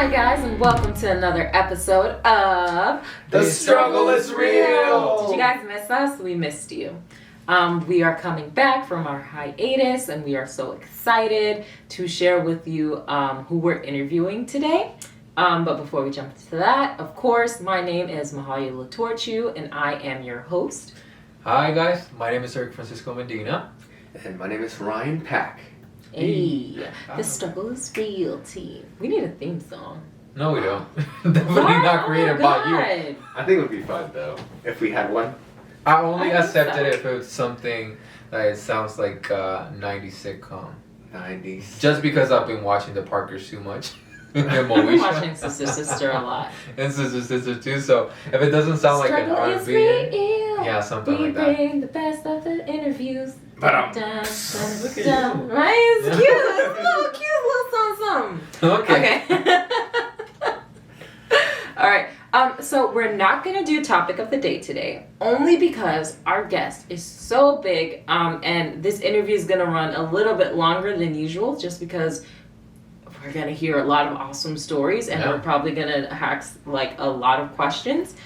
Hi guys, and welcome to another episode of The Struggle is Real. Did you guys miss us? We missed you. We are coming back from our hiatus, and we are so excited to share with you who we're interviewing today. But before we jump into that, of course, my name is Mahalia Latorchu, and I am your host. Hi guys, my name is Eric Francisco Medina. And my name is Ryan Pack. Hey, The Struggle is Real team. We need a theme song. No, we don't. Definitely not created by you. I think it would be fun though, if we had one. I only I think accept so. it if it's something that it sounds like a 90s sitcom. 90s. Just because I've been watching the Parkers too much. And I've been Moesha. watching Sister a lot. And Sister too, so if it doesn't sound like an Struggle is R&B, real. yeah, something We like that. bring the best of the interviews. Ba-dum. Look at you. Right? It's cute. It's a little cute little song. Okay. All right. So we're not gonna do topic of the day today, only because our guest is so big. And this interview is gonna run a little bit longer than usual, just because we're gonna hear a lot of awesome stories, and we're probably gonna ask like a lot of questions.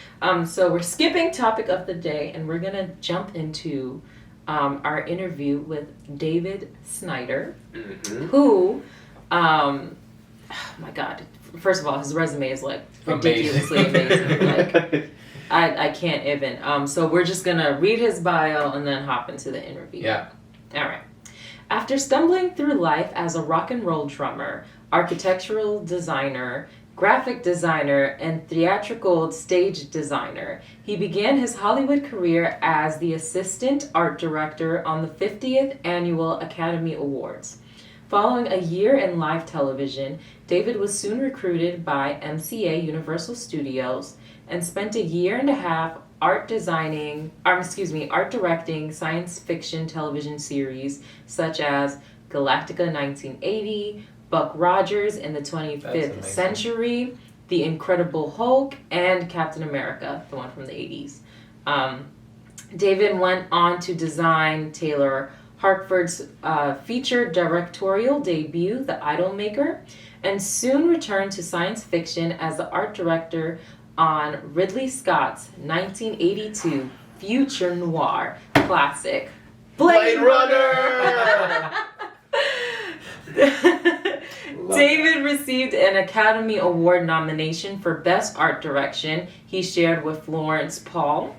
So we're skipping topic of the day, and we're gonna jump into our interview with David Snyder, who, oh my God, first of all, his resume is like ridiculously amazing. Like, I can't even. So we're just gonna read his bio and then hop into the interview. Yeah. All right. After stumbling through life as a rock and roll drummer, architectural designer, graphic designer, and theatrical stage designer, he began his Hollywood career as the assistant art director on the 50th Annual Academy Awards. Following a year in live television, David was soon recruited by MCA Universal Studios and spent a year and a half art directing science fiction television series such as Galactica 1980, Buck Rogers in the 25th Century, The Incredible Hulk, and Captain America, the one from the 80s. David went on to design Taylor Hartford's feature directorial debut, The Idolmaker, and soon returned to science fiction as the art director on Ridley Scott's 1982 future noir classic, Blade Runner! David received an Academy Award nomination for Best Art Direction. He shared with Florence Paul,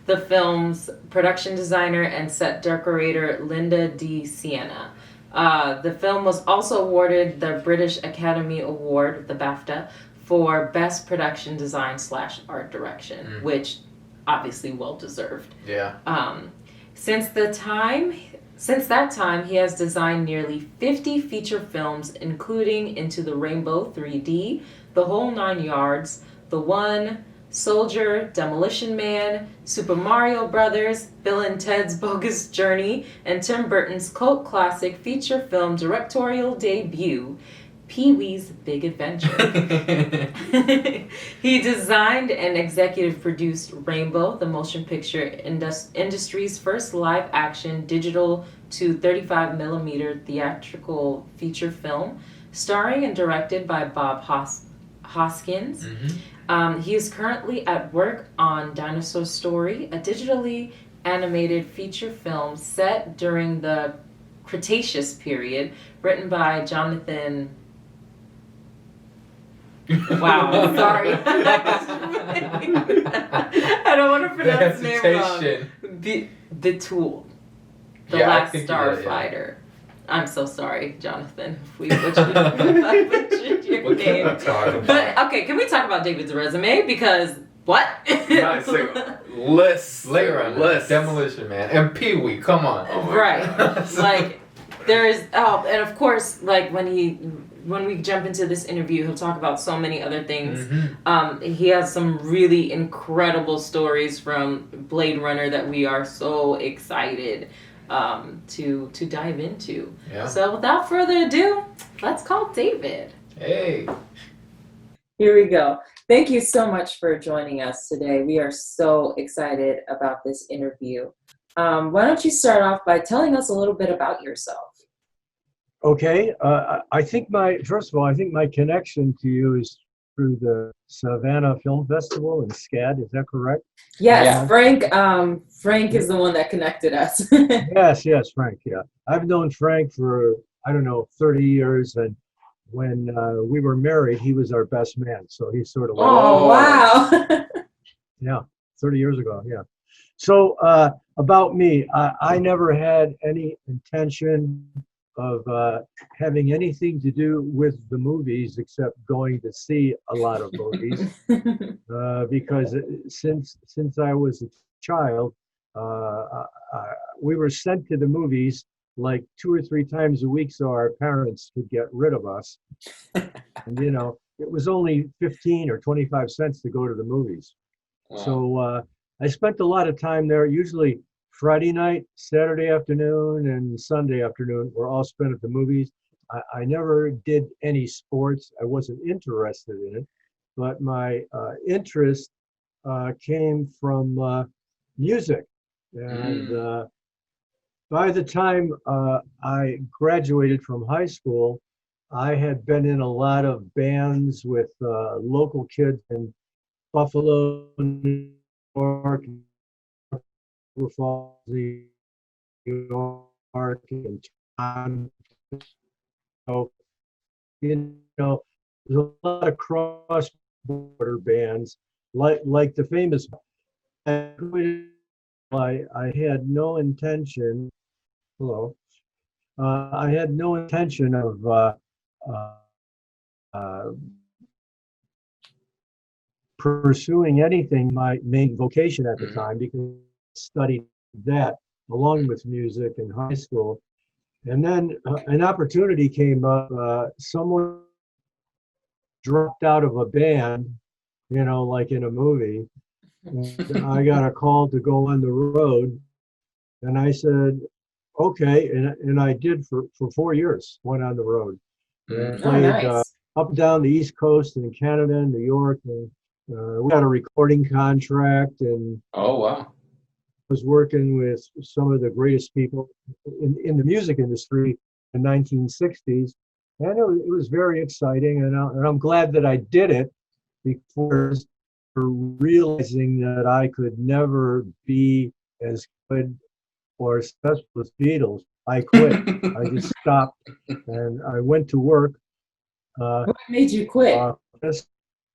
the film's production designer and set decorator Linda D. Siena. The film was also awarded the British Academy Award, the BAFTA, for Best Production Design / Art Direction, which obviously well deserved. Yeah. Since that time, he has designed nearly 50 feature films, including Into the Rainbow 3D, The Whole Nine Yards, The One, Soldier, Demolition Man, Super Mario Brothers, Bill and Ted's Bogus Journey, and Tim Burton's cult classic feature film directorial debut, Pee-wee's Big Adventure. He designed and executive produced Rainbow, the motion picture industry's first live-action digital to 35mm theatrical feature film, starring and directed by Bob Hoskins. He is currently at work on Dinosaur Story, a digitally animated feature film set during the Cretaceous period, written by Jonathan... Wow, sorry. I don't want to pronounce his name wrong. The Tool. The Last Starfighter. I'm so sorry, Jonathan, if we butchered your name. But okay, can we talk about David's resume? Because what? List. Demolition Man. And Pee-wee, come on. Right. Like, there's, and of course, like when we jump into this interview, he'll talk about so many other things. He has some really incredible stories from Blade Runner that we are so excited to dive into. Yeah. So without further ado, let's call David. Hey. Here we go. Thank you so much for joining us today. We are so excited about this interview. Why don't you start off by telling us a little bit about yourself? Okay. I think first of all, I think my connection to you is through the Savannah Film Festival in SCAD. Is that correct? Yes, Yeah. Frank is the one that connected us. Yes, Frank. Yeah. I've known Frank for, I don't know, 30 years. And when we were married, he was our best man. So he's sort of like, Oh, wow. yeah, 30 years ago. Yeah. So about me, I never had any intention of having anything to do with the movies except going to see a lot of movies because since I was a child, we were sent to the movies like 2 or 3 times a week so our parents could get rid of us. And it was only 15 or 25 cents to go to the movies. Wow. So I spent a lot of time there, usually Friday night, Saturday afternoon, and Sunday afternoon were all spent at the movies. I never did any sports. I wasn't interested in it, but my interest came from music. And by the time I graduated from high school, I had been in a lot of bands with local kids in Buffalo, New York, Niagara Falls, New York, and Toronto. There's a lot of cross-border bands, like the famous. I had no intention. Hello. I had no intention of uh, pursuing anything my main vocation at the time because I studied that along with music in high school. And then an opportunity came up. Someone dropped out of a band, like in a movie. And I got a call to go on the road. And I said, okay. And I did for 4 years, went on the road. And Oh, played nice. up and down the East Coast in Canada and New York. And we got a recording contract and Oh, wow. was working with some of the greatest people in the music industry in the 1960s. And it was very exciting. And I'm glad that I did it before realizing that I could never be as good or successful as Beatles. I quit. I just stopped and I went to work. What made you quit?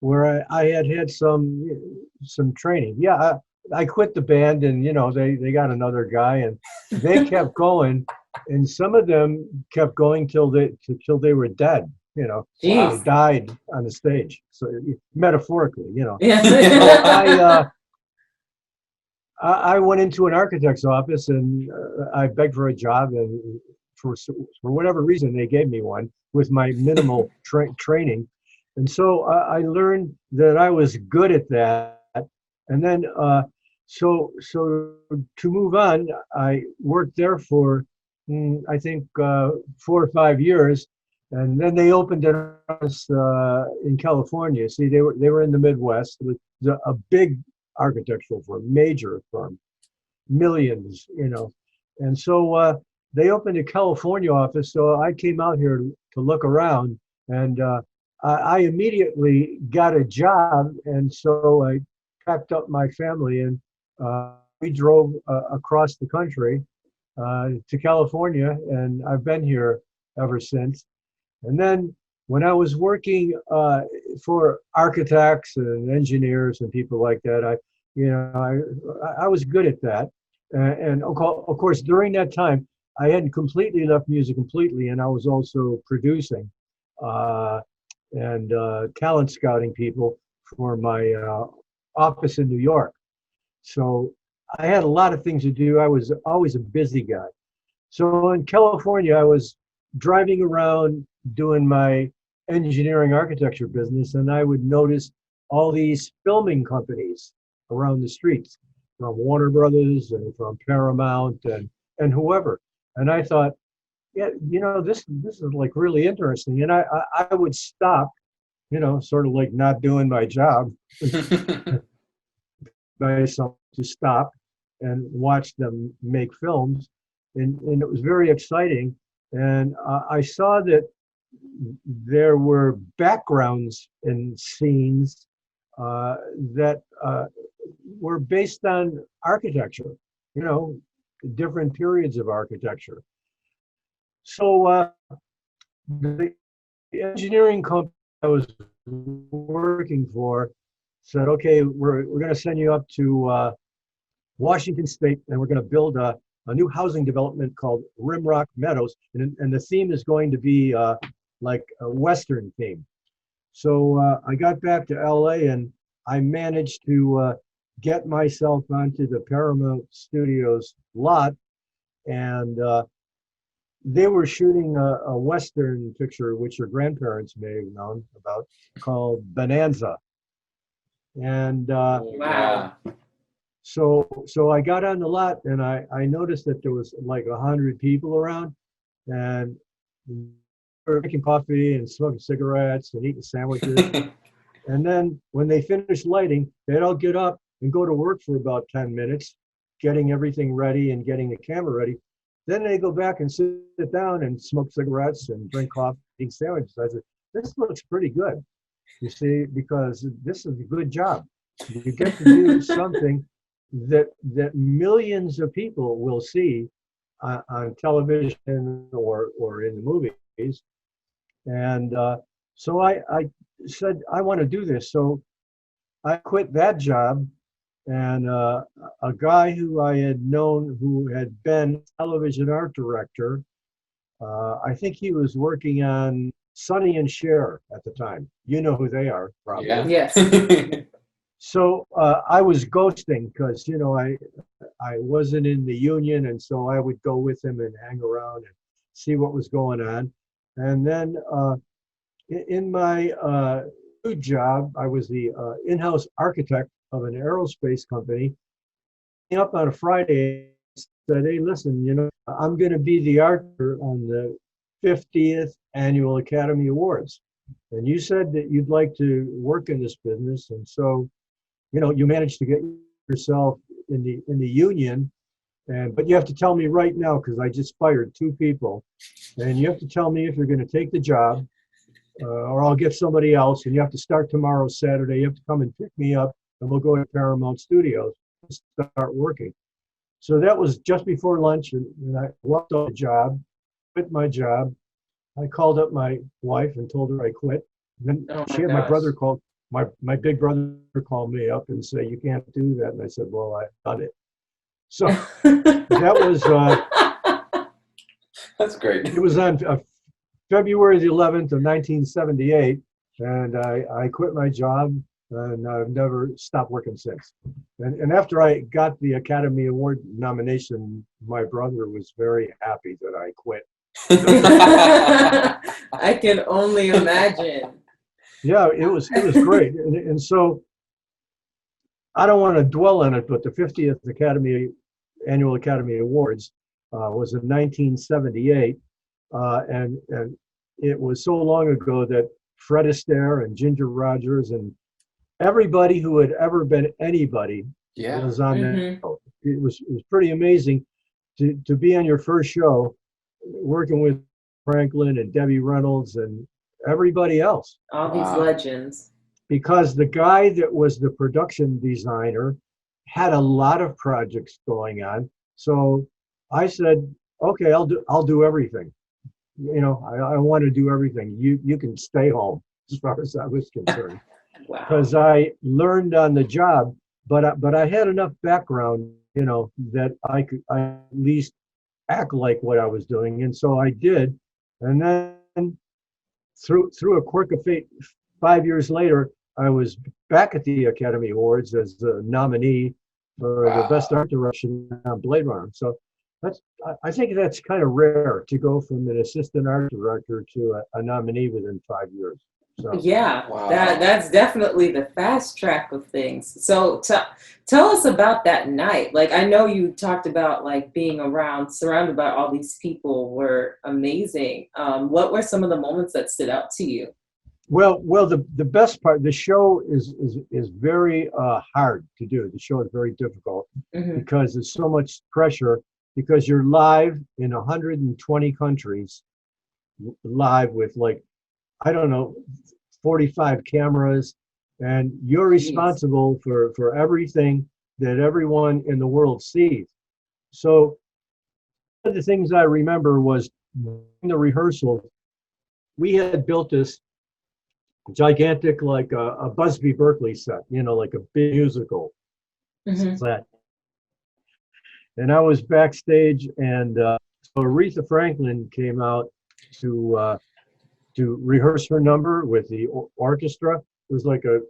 Where I had some training. Yeah, I quit the band, and they got another guy, and they kept going, and some of them kept going till they were dead. They Jeez. died on the stage. So metaphorically. Yeah. I went into an architect's office and I begged for a job, and for whatever reason they gave me one with my minimal training. And so I learned that I was good at that. And then, so to move on, I worked there for, I think, 4 or 5 years. And then they opened an office in California. See, they were in the Midwest. It was a big architectural firm, major firm, millions. And so they opened a California office. So I came out here to look around, and I immediately got a job, and so I packed up my family and we drove across the country to California, and I've been here ever since. And then when I was working for architects and engineers and people like that, I was good at that. And of course, during that time, I hadn't completely left music completely, and I was also producing. And talent scouting people for my office in New York. So I had a lot of things to do. I was always a busy guy. So in California, I was driving around doing my engineering architecture business, and I would notice all these filming companies around the streets from Warner Brothers and from Paramount and whoever. And I thought, yeah, this is like really interesting. And I would stop, sort of like not doing my job, myself to stop and watch them make films. And it was very exciting. And I saw that there were backgrounds in scenes that were based on architecture, you know, different periods of architecture. So the engineering company I was working for said, okay, we're going to send you up to Washington State, and we're going to build a new housing development called Rimrock Meadows, and the theme is going to be like a Western theme. So I got back to LA, and I managed to get myself onto the Paramount Studios lot, and they were shooting a Western picture, which your grandparents may have known about, called Bonanza. And Wow. so I got on the lot, and I noticed that there was like 100 people around, and we were drinking coffee and smoking cigarettes and eating sandwiches. And then when they finished lighting, they'd all get up and go to work for about 10 minutes, getting everything ready and getting the camera ready. Then they go back and sit down and smoke cigarettes and drink coffee, eat sandwiches. I said, this looks pretty good, you see, because this is a good job. You get to do something that millions of people will see on television or in the movies. And so I said, I want to do this. So I quit that job, and a guy who I had known who had been television art director, I think he was working on Sonny and Cher at the time. You know who they are, probably. Yeah. Yes. So I was ghosting because, you know, I wasn't in the union, and so I would go with him and hang around and see what was going on. And then in my new job, I was the in-house architect of an aerospace company. Up on a Friday, said, hey, listen, you know, I'm going to be the art director on the 50th Annual Academy Awards. And you said that you'd like to work in this business. And so, you know, you managed to get yourself in the union. But you have to tell me right now, because I just fired 2 people. And you have to tell me if you're going to take the job, or I'll get somebody else. And you have to start tomorrow, Saturday. You have to come and pick me up, and we'll go to Paramount Studios and start working. So that was just before lunch, and I walked off the job, quit my job. I called up my wife and told her I quit. Then she had my brother called, my big brother called me up and said, you can't do that. And I said, well, I've done it. So that was, That's great. it was on February the 11th of 1978. And I quit my job, and I've never stopped working since. And after I got the Academy Award nomination, my brother was very happy that I quit. I can only imagine. Yeah, it was great. And so I don't want to dwell on it, but the 50th Annual Academy Awards was in 1978. And it was so long ago that Fred Astaire and Ginger Rogers and everybody who had ever been anybody was on that. It was pretty amazing to be on your first show, working with Franklin and Debbie Reynolds and everybody else. All these legends. Because the guy that was the production designer had a lot of projects going on. So I said, okay, I'll do everything. You know, I want to do everything. You can stay home, as far as I was concerned. Wow. Because I learned on the job, but I had enough background, you know, that I could at least act like what I was doing. And so I did. And then through a quirk of fate, 5 years later, I was back at the Academy Awards as the nominee for the Best Art Direction on Blade Runner. So I think that's kind of rare to go from an assistant art director to a nominee within 5 years. So, yeah, that's definitely the fast track of things. So tell us about that night. Like, I know you talked about like being surrounded by all these people were amazing. What were some of the moments that stood out to you? Well, the best part, the show is very hard to do. The show is very difficult because there's so much pressure because you're live in 120 countries, live with like, I don't know, 45 cameras, and you're responsible for everything that everyone in the world sees. So one of the things I remember was in the rehearsal, we had built this gigantic, like a Busby Berkeley set, like a big musical set. And I was backstage, and so Aretha Franklin came out to rehearse her number with the orchestra. It was like a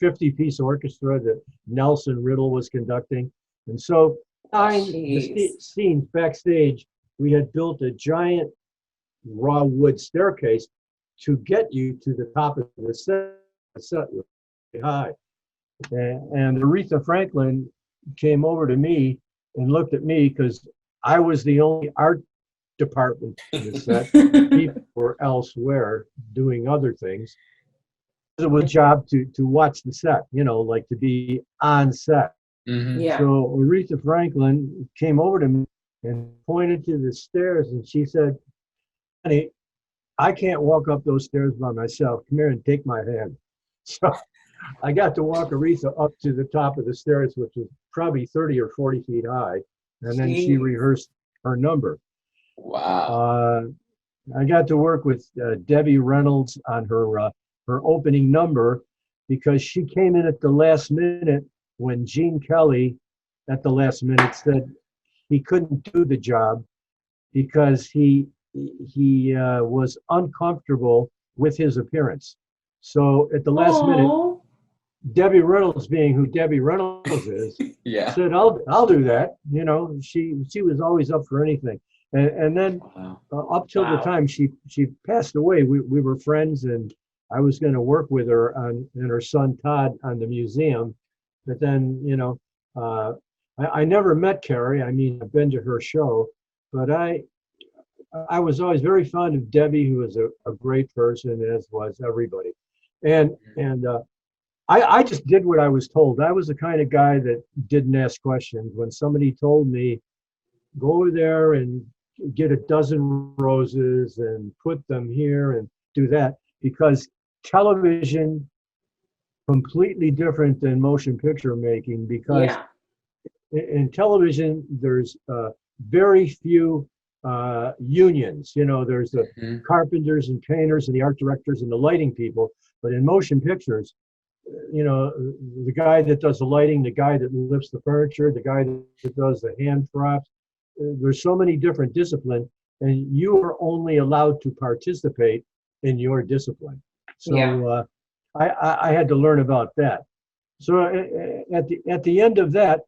50-piece orchestra that Nelson Riddle was conducting. And so behind the scenes backstage, we had built a giant raw wood staircase to get you to the top of the set. The set was high. And Aretha Franklin came over to me and looked at me because I was the only art department in the set. People were elsewhere doing other things. It was a job to watch the set, like to be on set. Yeah. So Aretha Franklin came over to me and pointed to the stairs, and she said, "Honey, I can't walk up those stairs by myself. Come here and take my hand." So I got to walk Aretha up to the top of the stairs, which was probably 30 or 40 feet high, and then she rehearsed her number. Wow. I got to work with Debbie Reynolds on her opening number, because she came in at the last minute when Gene Kelly at the last minute said he couldn't do the job because he was uncomfortable with his appearance. So at the last minute, Debbie Reynolds, being who Debbie Reynolds is, said, "I'll do that." She was always up for anything. And then up till the time she passed away, we were friends, and I was going to work with her and her son Todd on the museum. But then, I never met Carrie. I mean, I've been to her show, but I was always very fond of Debbie, who was a great person, as was everybody. And I just did what I was told. I was the kind of guy that didn't ask questions. When somebody told me, "Go over there and get a dozen roses and put them here and do that," because television completely different than motion picture making, because in television there's very few unions. There's the carpenters and painters and the art directors and the lighting people, but in motion pictures, the guy that does the lighting, the guy that lifts the furniture, the guy that does the hand props, there's so many different disciplines, and you are only allowed to participate in your discipline. So I had to learn about that. So at the end of that,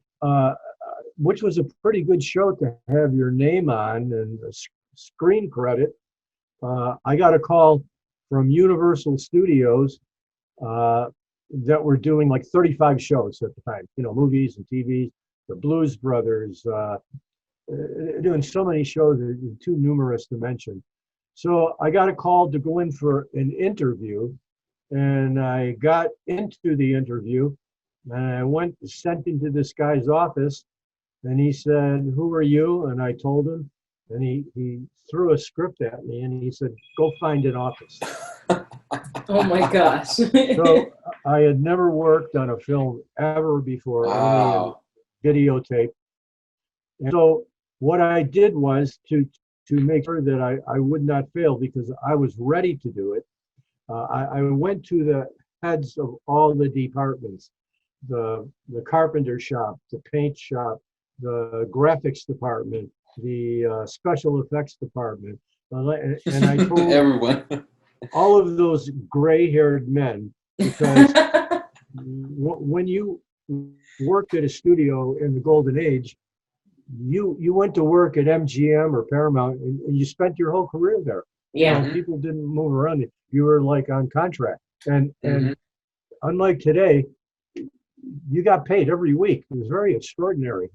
which was a pretty good show to have your name on and a screen credit, I got a call from Universal Studios that were doing like 35 shows at the time, movies and TVs, the Blues Brothers, doing so many shows, too numerous to mention. So I got a call to go in for an interview, and I got into the interview, and I sent into this guy's office, and he said, "Who are you?" And I told him, and he threw a script at me, and he said, "Go find an office." Oh my gosh. So I had never worked on a film ever before, only a videotape. And so what I did was to make sure that I would not fail, because I was ready to do it. I went to the heads of all the departments, the carpenter shop, the paint shop, the graphics department, the special effects department, and I told everyone, all of those gray-haired men, because when you worked at a studio in the golden age, you went to work at MGM or Paramount, and you spent your whole career there. People didn't move around. You were like on contract, and unlike today, you got paid every week. It was very extraordinary.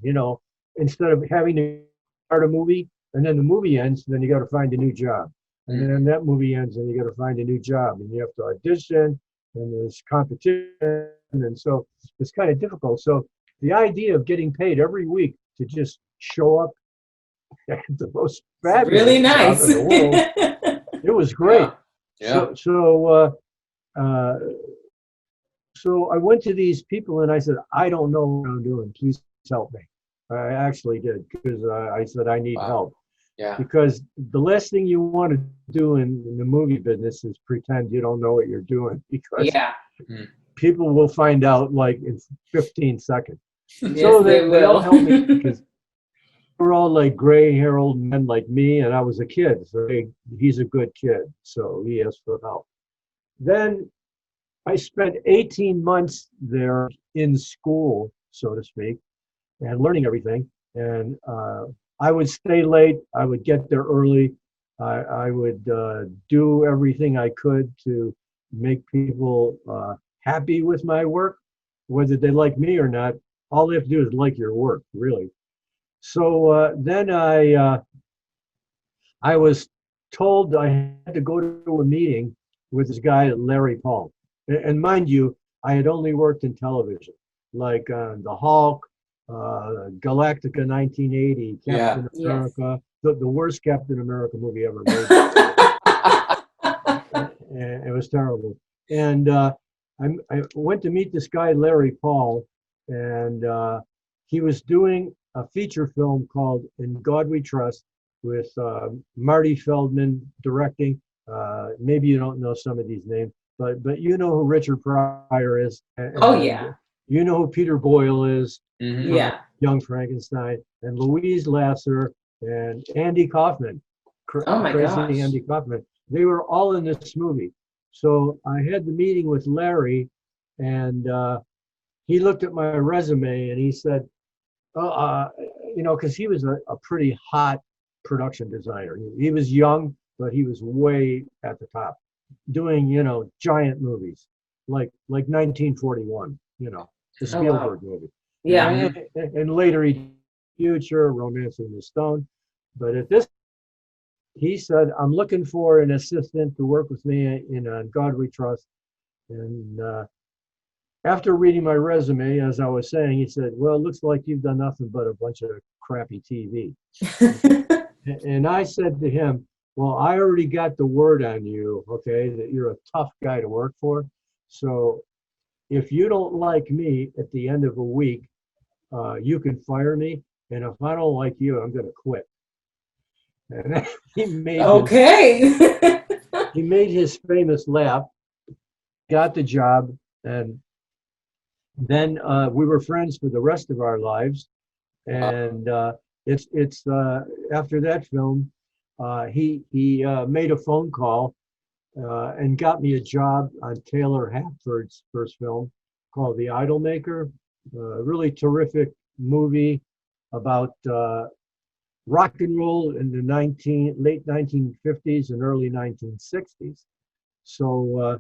Instead of having to start a movie and then the movie ends, then you got to find a new job, and then that movie ends and you got to find a new job, and you have to audition, and there's competition, and so it's kind of difficult. So the idea of getting paid every week to just show up at the most fabulous Really job nice. in the world. It was great. Yeah. So I went to these people and I said, I don't know what I'm doing. Please help me. I actually did, because I said, I need Wow. help. Yeah. Because the last thing you want to do in the movie business is pretend you don't know what you're doing, because Yeah. people will find out like in 15 seconds. Yes, So they they all will. helped me, because they were all like gray hair old men like me, and I was a kid. So he's a good kid, so he asked for help. Then I spent 18 months there in school, so to speak, and learning everything. And I would stay late. I would get there early. I would do everything I could to make people happy with my work, whether they like me or not. All they have to do is like your work, really. So then I was told I had to go to a meeting with this guy, Larry Paul. And mind you, I had only worked in television, like The Hulk, Galactica 1980, Captain Yes. America, the worst Captain America movie ever made. And it was terrible. And I went to meet this guy, Larry Paul, and he was doing a feature film called In God We Trust, with Marty Feldman directing. Maybe you don't know some of these names, but you know who Richard Pryor is. Oh, yeah. You know who Peter Boyle is Mhm. from Yeah. Young Frankenstein, and Louise Lasser and Andy Kaufman, Oh my crazy gosh. Andy Kaufman. They were all in this movie. So I had the meeting with Larry, and he looked at my resume and he said, because he was a pretty hot production designer. He was young, but he was way at the top, doing giant movies like 1941, the Oh, wow. Spielberg movie. Yeah. And later he did Future, Romancing the Stone. But at this, he said, I'm looking for an assistant to work with me in On God We Trust. And after reading my resume, as I was saying, he said, well, it looks like you've done nothing but a bunch of crappy TV. And I said to him, well, I already got the word on you, okay, that you're a tough guy to work for. So if you don't like me at the end of a week, you can fire me. And if I don't like you, I'm going to quit. And he made Okay. he made his famous laugh, got the job, and then we were friends for the rest of our lives. And it's after that film, he made a phone call and got me a job on Taylor Hackford's first film called The Idolmaker, a really terrific movie about rock and roll in the late 1950s and early 1960s. So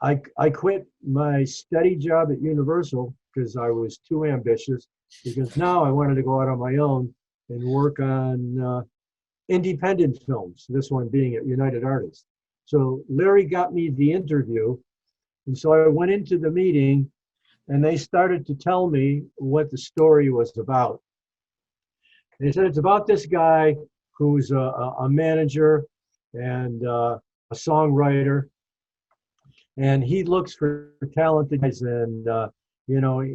I quit my steady job at Universal because I was too ambitious, because now I wanted to go out on my own and work on independent films, this one being at United Artists. So Larry got me the interview, and so I went into the meeting and they started to tell me what the story was about. They said it's about this guy who's a manager and a songwriter, and he looks for talented guys, and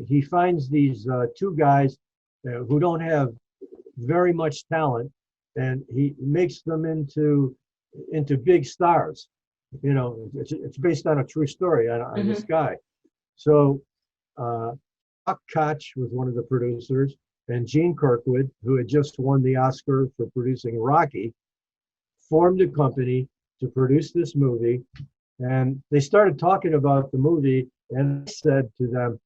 he finds these two guys who don't have very much talent, and he makes them into big stars. It's based on a true story on this guy. So Buck Koch was one of the producers, and Gene Kirkwood, who had just won the Oscar for producing Rocky, formed a company to produce this movie. And they started talking about the movie, and I said to them,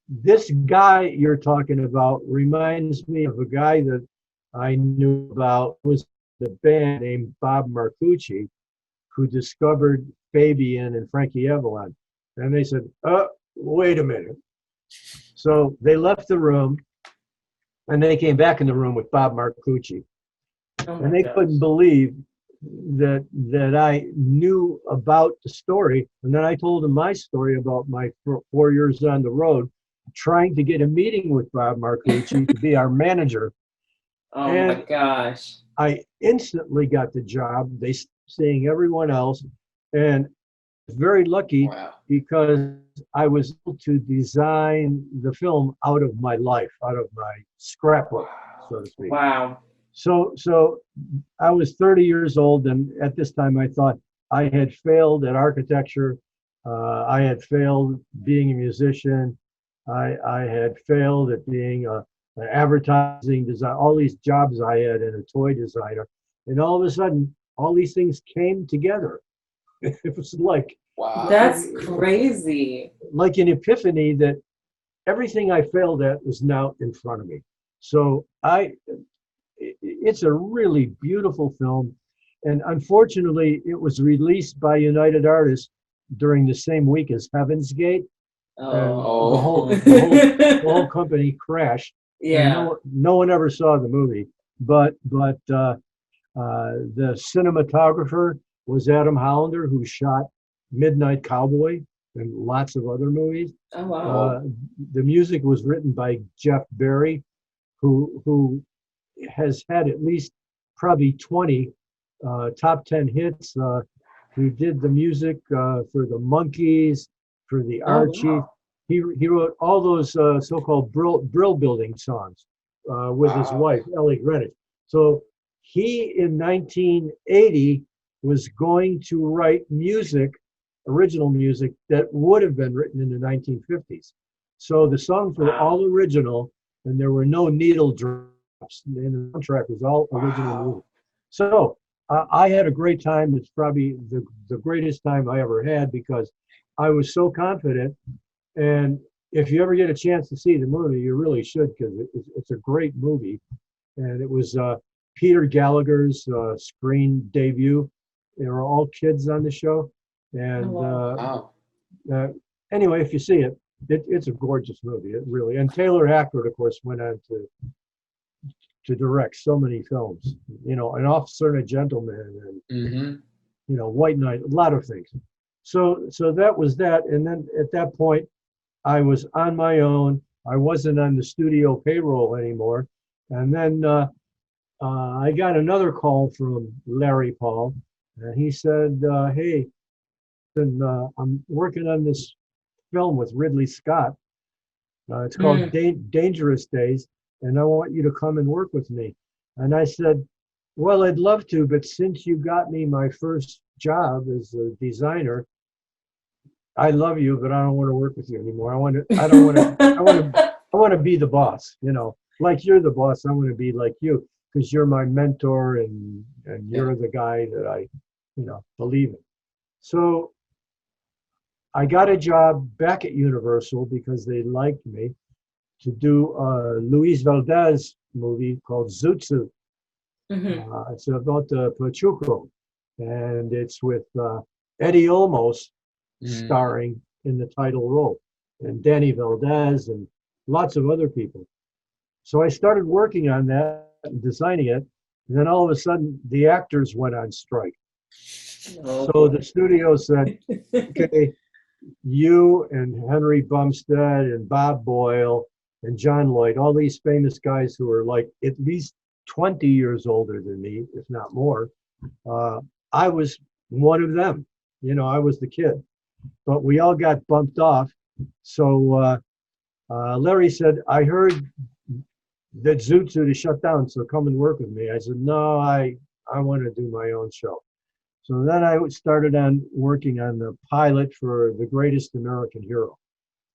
this guy you're talking about reminds me of a guy that I knew about, was the band named Bob Marcucci, who discovered Fabian and Frankie Avalon. And they said, wait a minute. So they left the room, and they came back in the room with Bob Marcucci. And they couldn't believe that I knew about the story. And then I told them my story about my 4 years on the road, trying to get a meeting with Bob Marcucci to be our manager. Oh my And gosh. I instantly got the job. They stopped seeing everyone else, and very lucky Wow. because I was able to design the film out of my life, out of my scrapbook, so to speak. Wow. So I was 30 years old, and at this time I thought I had failed at architecture. I had failed being a musician. I had failed at being an advertising design, all these jobs I had and a toy designer. And all of a sudden, all these things came together. It was Wow. That's crazy. like an epiphany that everything I failed at was now in front of me. So it's a really beautiful film. And unfortunately, it was released by United Artists during the same week as Heaven's Gate. And Oh. the whole company crashed. And Yeah. no one ever saw the movie. But the cinematographer was Adam Hollander, who shot Midnight Cowboy and lots of other movies. Oh wow. The music was written by Jeff Berry, who has had at least probably 20 top 10 hits. He did the music for the Monkees, for the Archie. wow. He wrote all those so-called brill building songs with his Wow. wife, Ellie Greenwich. So he, in 1980, was going to write music, original music, that would have been written in the 1950s. So the songs were Wow. all original, and there were no needle drops. And the soundtrack was all original Wow. music. So I had a great time. It's probably the greatest time I ever had because I was so confident. And if you ever get a chance to see the movie, you really should because it's a great movie. And it was Peter Gallagher's screen debut. They were all kids on the show. And Oh, Wow. anyway, if you see it, it's a gorgeous movie. It really. And Taylor Hackford, of course, went on to direct so many films. You know, An Officer and a Gentleman, and Mm-hmm. White Knight, a lot of things. So that was that. And then at that point, I was on my own. I wasn't on the studio payroll anymore. And then I got another call from Larry Paul, and he said, "Hey, I'm working on this film with Ridley Scott. It's called Dangerous Days, and I want you to come and work with me." And I said, "Well, I'd love to, but since you got me my first job as a designer, I love you, but I don't want to work with you anymore. I want to be the boss, like you're the boss. I want to be like you because you're my mentor and you're the guy that I, believe in." So I got a job back at Universal because they liked me to do a Luis Valdez movie called Zoot Suit. Mhm. It's about Pachuco, and it's with Eddie Olmos starring in the title role, and Danny Valdez and lots of other people. So I started working on that and designing it, and then all of a sudden the actors went on strike. So the studio said, "Okay, you and Henry Bumstead and Bob Boyle and John Lloyd, all these famous guys who are like at least 20 years older than me, if not more. I was one of them. I was the kid. But we all got bumped off. So Larry said, "I heard that Zoot Suit is shut down, so come and work with me." I said, "No, I want to do my own show." So then I started on working on the pilot for The Greatest American Hero.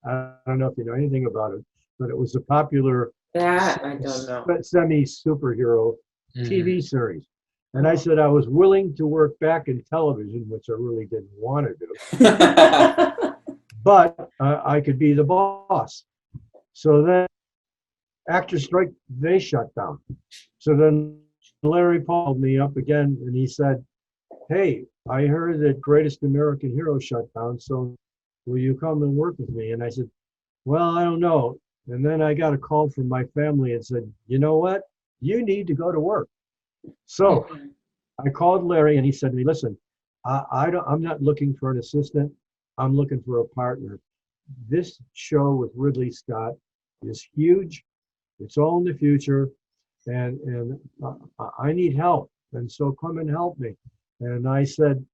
I don't know if you know anything about it, but it was a popular That I don't know. semi-superhero TV series. And I said I was willing to work back in television, which I really didn't want to do, but I could be the boss. So then after strike, they shut down. So then Larry called me up again and he said, "Hey, I heard that Greatest American Hero shut down, so will you come and work with me?" And I said, "Well, I don't know." And then I got a call from my family and said, "You know what? You need to go to work." So I called Larry and he said to me, "Listen, I'm not looking for an assistant. I'm looking for a partner. this show with Ridley Scott is huge. It's all in the future, and I need help, and so come and help me. And I said,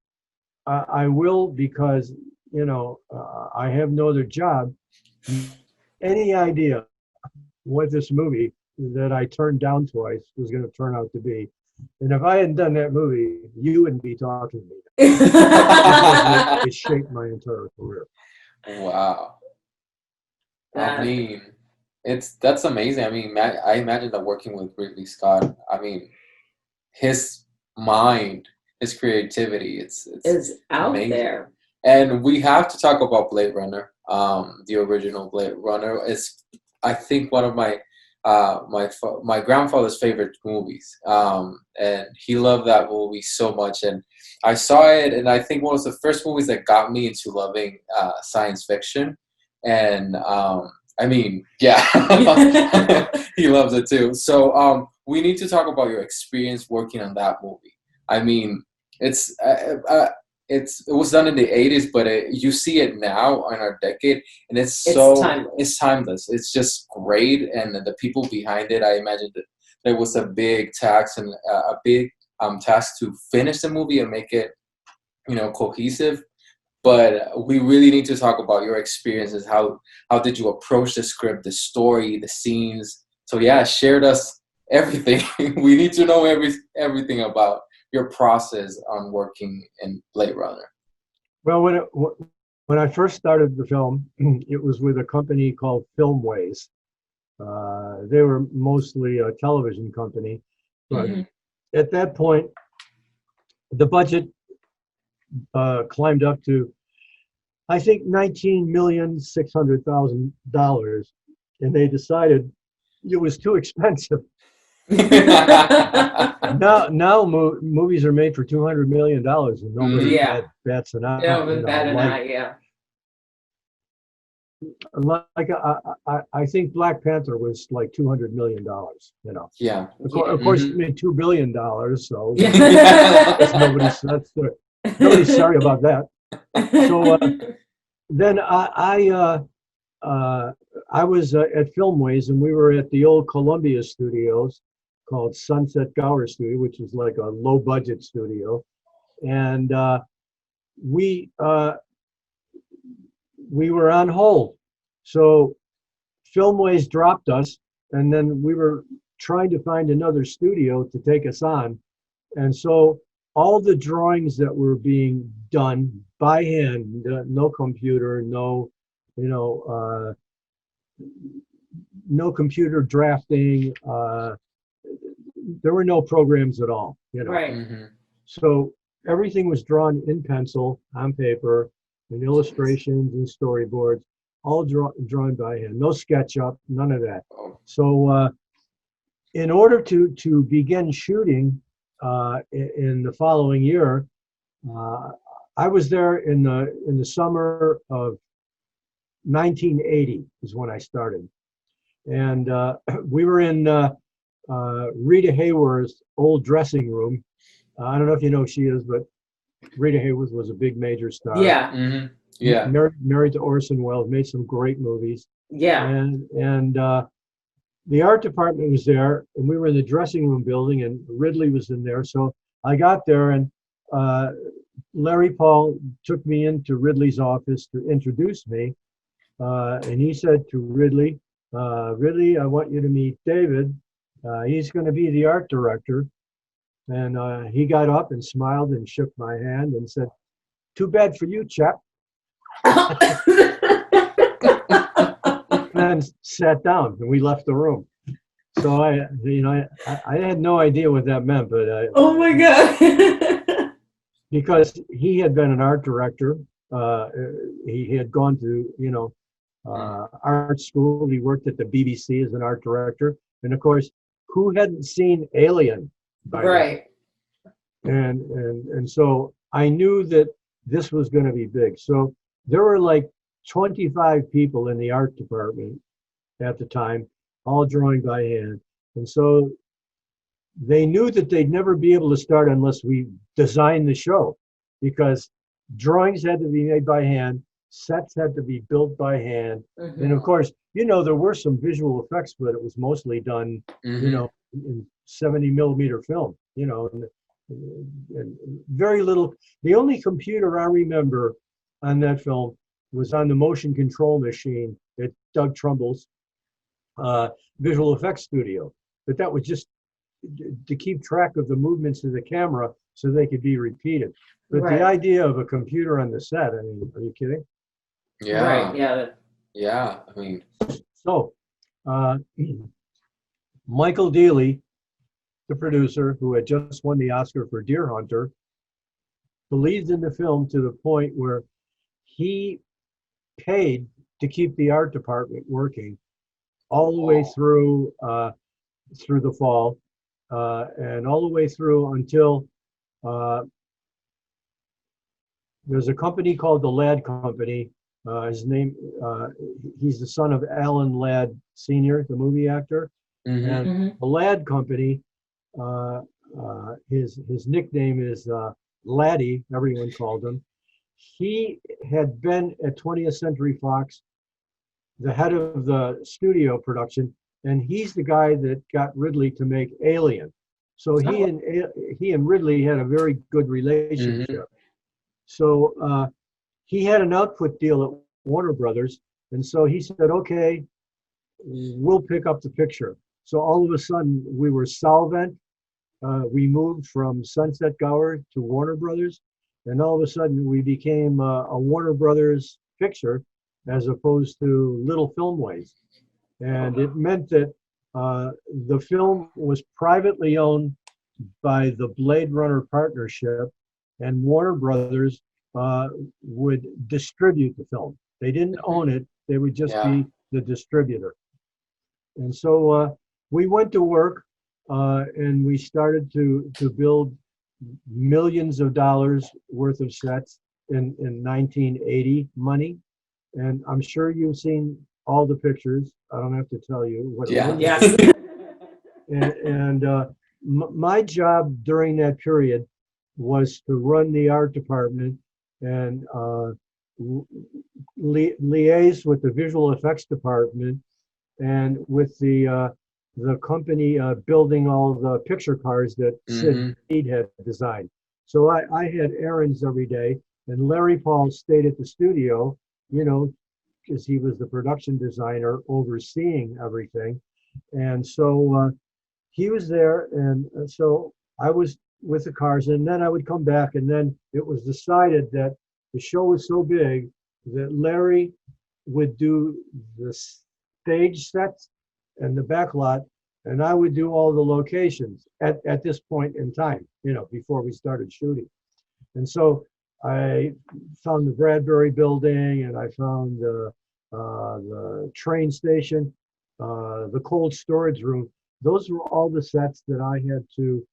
I will, because I have no other job. Any idea what this movie that I turned down twice was going to turn out to be? And if I hadn't done that movie, you wouldn't be talking to me. It shaped my entire career. Wow. I mean, that's amazing. I mean, I imagine that working with Ridley Scott, I mean, his mind, his creativity, it's out amazing. there. And we have to talk about Blade Runner. The original Blade Runner is, I think, one of my grandfather's favorite movies. And he loved that movie so much. And I saw it, and I think one of the first movies that got me into loving science fiction. And I mean, yeah, he loves it too. So we need to talk about your experience working on that movie. I mean, it was done in the 80s, but you see it now in our decade, and it's timeless. It's just great, and the people behind it, I imagine that there was a big task and a big task to finish the movie and make it, cohesive. But we really need to talk about your experiences. How did you approach the script, the story, the scenes? So yeah, share us everything. We need to know everything about your process on working in Blade Runner. Well, when I first started the film, it was with a company called Filmways. They were mostly a television company, but at that point, the budget climbed up to, I think, $19,600,000, and they decided it was too expensive. Now movies are made for $200 million, and nobody bats an eye. Like I think Black Panther was like $200 million. Yeah. Of course, it made $2 billion. So nobody's sorry about that. So then I was at Filmways, and we were at the old Columbia Studios called Sunset Gower Studio, which is like a low-budget studio, and we were on hold. So Filmways dropped us, and then we were trying to find another studio to take us on, and so all the drawings that were being done by hand, no computer, no computer drafting. There were no programs at all, Right. So everything was drawn in pencil on paper, and illustrations and storyboards, all drawn by hand. No SketchUp, none of that. So in order to begin shooting in the following year, I was there in the summer of 1980 is when I started, and we were in Rita Hayworth's old dressing room. I don't know if you know who she is, but Rita Hayworth was a big major star. Yeah. Yeah. Married to Orson Welles, made some great movies. Yeah. And the art department was there, and we were in the dressing room building, and Ridley was in there. So I got there, and Larry Paul took me into Ridley's office to introduce me. And he said to Ridley, Ridley, I want you to meet David. He's going to be the art director. And he got up and smiled and shook my hand and said, too bad for you, chap. And sat down, and we left the room. So I had no idea what that meant, but oh my God. because he had been an art director, he had gone to art school. He worked at the BBC as an art director, and of course, who hadn't seen Alien? Right. And so I knew that this was going to be big. So there were like 25 people in the art department at the time, all drawing by hand. And so they knew that they'd never be able to start unless we designed the show, because drawings had to be made by hand, Sets had to be built by hand. Mhm. And of course, there were some visual effects, but it was mostly done, in 70 millimeter film, and very little. The only computer I remember on that film was on the motion control machine at Doug Trumbull's visual effects studio. But that was just to keep track of the movements of the camera so they could be repeated. But Right. the idea of a computer on the set, I mean, are you kidding? Yeah. Right. Yeah. Yeah. I mean, So, Michael Dealey, the producer who had just won the Oscar for Deer Hunter, believed in the film to the point where he paid to keep the art department working all the way through the fall, and all the way through until there's a company called the Ladd Company. His name, he's the son of Alan Ladd Sr., the movie actor. And Mhm. the Ladd Company, his nickname is Laddie, everyone called him. He had been at 20th Century Fox, the head of the studio production, and he's the guy that got Ridley to make Alien. So he and Ridley had a very good relationship. So he had an output deal at Warner Brothers, and so he said, "Okay, we'll pick up the picture." So all of a sudden, we were solvent. We moved from Sunset Gower to Warner Brothers, and all of a sudden, we became a Warner Brothers picture as opposed to Little Filmways. And it meant that the film was privately owned by the Blade Runner Partnership, and Warner Brothers would distribute the film. They didn't own it, they would just be the distributor. And so we went to work and we started to build millions of dollars worth of sets in 1980 money. And I'm sure you've seen all the pictures. I don't have to tell you what it was. Yeah. And my job during that period was to run the art department and liaise with the visual effects department and with the company building all the picture cars that Sid Mead had designed. So I had errands every day, and Larry Paul stayed at the studio, because he was the production designer overseeing everything. And so he was there, and so I was with the cars, and then I would come back, and then it was decided that the show was so big that Larry would do the stage sets and the back lot, and I would do all the locations at this point in time, before we started shooting. And so I found the Bradbury building, and I found the train station, the cold storage room. Those were all the sets that I had to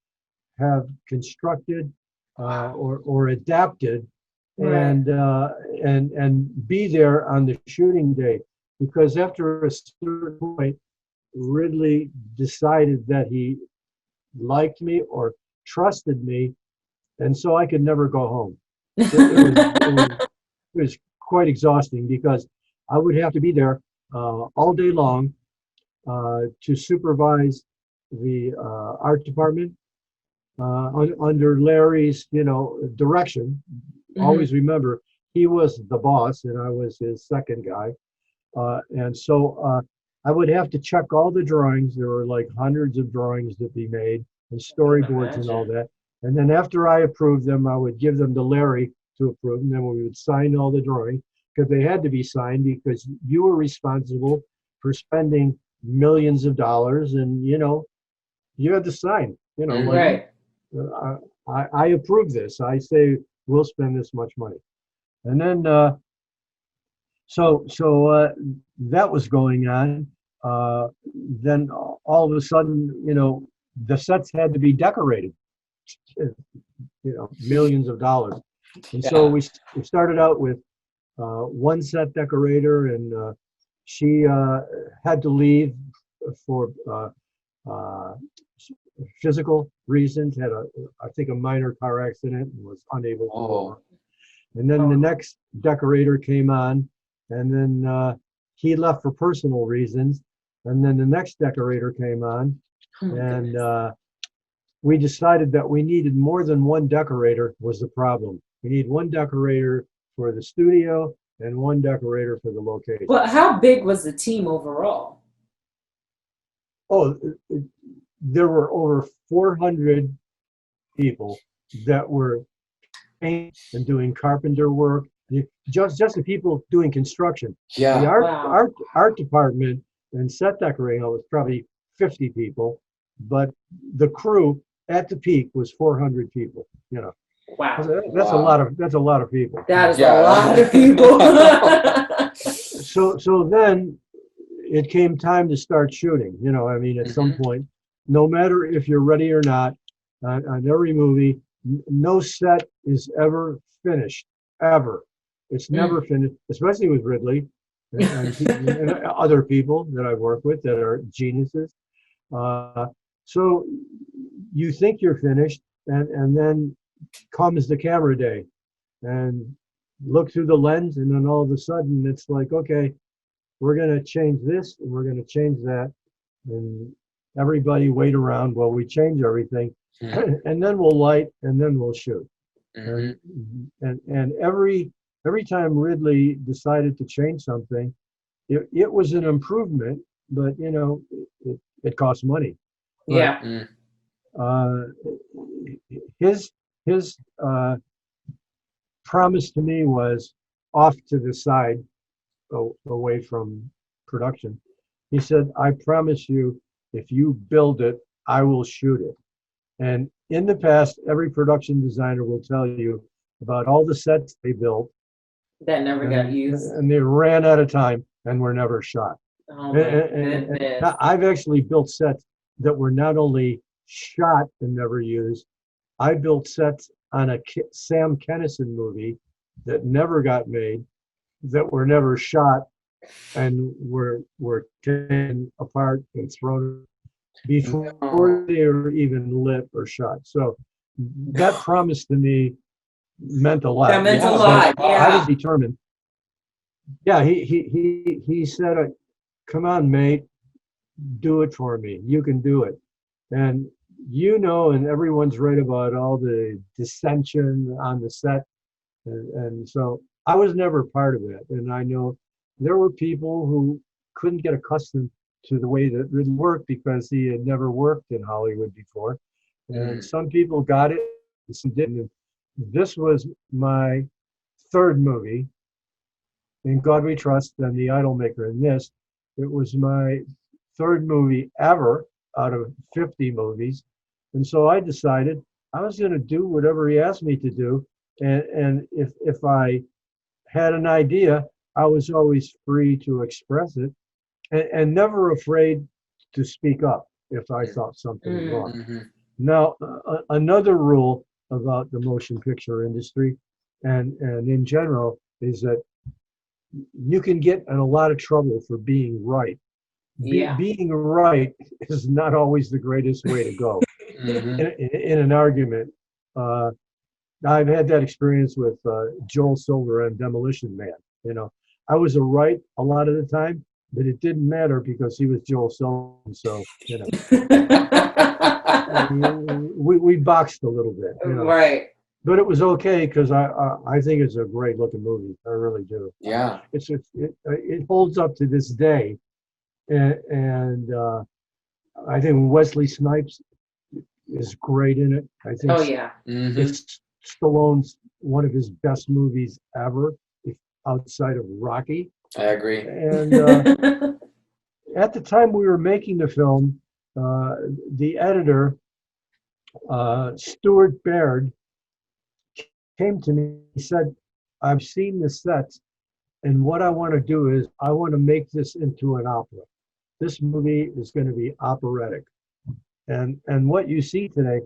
have constructed or adapted, and be there on the shooting day. Because after a certain point, Ridley decided that he liked me or trusted me, and so I could never go home. It was quite exhausting because I would have to be there all day long to supervise the art department under Larry's, direction. Always remember, he was the boss and I was his second guy. And so I would have to check all the drawings. There were like hundreds of drawings to be made and storyboards and all that. And then after I approved them, I would give them to Larry to approve. And then we would sign all the drawings because they had to be signed because you were responsible for spending millions of dollars, and you had to sign. Right. I approve this. I say we'll spend this much money, and then so that was going on. Then all of a sudden, the sets had to be decorated. Millions of dollars, and so we started out with one set decorator, and she had to leave for physical reasons. Had I think a minor car accident and was unable to go on. And then the next decorator came on, and then he left for personal reasons. And then the next decorator came on, and we decided that we needed more than one decorator was the problem. We need one decorator for the studio and one decorator for the location. Well, how big was the team overall? Oh, there were over 400 people that were painting and doing carpenter work. Just the people doing construction. Yeah. The art department and set decorating was probably 50 people, but the crew at the peak was 400 people. You know. Wow. That's a lot of people. That is a lot of people. So then it came time to start shooting. You know, I mean, at some point, no matter if you're ready or not, on every movie, no set is ever finished, ever. It's never finished, especially with Ridley and other people that I work with that are geniuses. So you think you're finished, and then comes the camera day, and look through the lens, and then all of a sudden it's like, okay, we're going to change this and we're going to change that, and everybody wait around while we change everything, and then we'll light, and then we'll shoot. And every time Ridley decided to change something, it was an improvement, but you know, it costs money. Yeah. His promise to me was off to the side, away from production. He said, I promise you, if you build it, I will shoot it. And in the past, every production designer will tell you about all the sets they built that never got used, and they ran out of time and were never shot. Oh my goodness. I've actually built sets that were not only shot and never used. I built sets on a Sam Kinison movie that never got made, that were never shot, and were taken apart and thrown before they were even lit or shot. So that promise to me meant a lot. That meant a lot. So I was determined. Yeah, he said, "Come on, mate, do it for me. You can do it." And you know, and everyone's right about all the dissension on the set, and so I was never part of it. And I know there were people who couldn't get accustomed to the way that it worked because he had never worked in Hollywood before, and some people got it, and some didn't. This was my third movie, In God We Trust, and The Idolmaker. In this, it was my third movie ever out of 50 movies. And so I decided I was going to do whatever he asked me to do. And if I had an idea, I was always free to express it, and never afraid to speak up if I thought something was wrong. Now, another rule about the motion picture industry and in general is that you can get in a lot of trouble for being right. Being right is not always the greatest way to go in an argument. I've had that experience with Joel Silver and Demolition Man. You know, I was right a lot of the time, but it didn't matter because he was Joel Silver. So, you know, we boxed a little bit. You know? Right. But it was okay because I think it's a great looking movie. I really do. Yeah. It holds up to this day, and I think Wesley Snipes is great in it. I think. Oh yeah. It's Stallone's one of his best movies ever, outside of Rocky. I agree. And at the time we were making the film, the editor, Stuart Baird, came to me. He said, I've seen the sets, and what I want to do is I want to make this into an opera. This movie is going to be operatic. And what you see today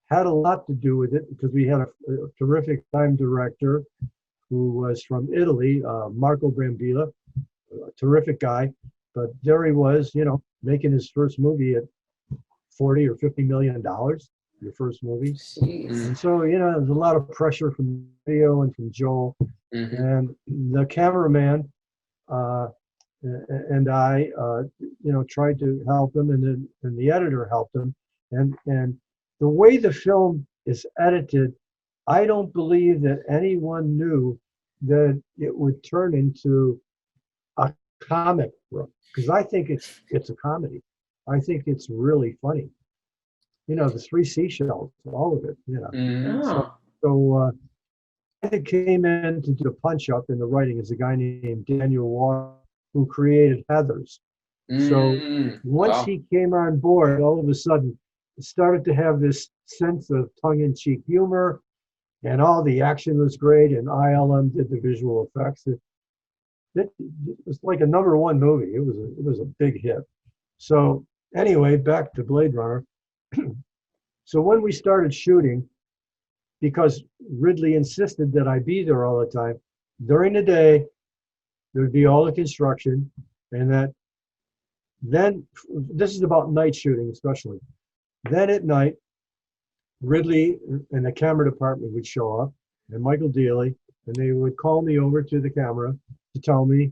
had a lot to do with it because we had a terrific time director who was from Italy, Marco Brambilla, a terrific guy. But there he was, you know, making his first movie at $40 or $50 million. your first movie. Jeez. And so, there's a lot of pressure from Theo and from Joel. Mm-hmm. And the cameraman and I, tried to help him, and the editor helped him. And the way the film is edited, I don't believe that anyone knew that it would turn into a comic book, because I think it's a comedy. I think it's really funny. The three seashells, all of it. Mm-hmm. Oh. So I think came in to do the punch up in the writing is a guy named Daniel Watt, who created Heathers. So once Wow. he came on board, all of a sudden, it started to have this sense of tongue-in-cheek humor, and all the action was great, and ILM did the visual effects. It was like a #1 movie. It was a big hit. So anyway, back to Blade Runner. So when we started shooting, because Ridley insisted that I be there all the time, during the day, there would be all the construction, and then this is about night shooting especially. Then at night, Ridley and the camera department would show up, and Michael Dealey, and they would call me over to the camera to tell me,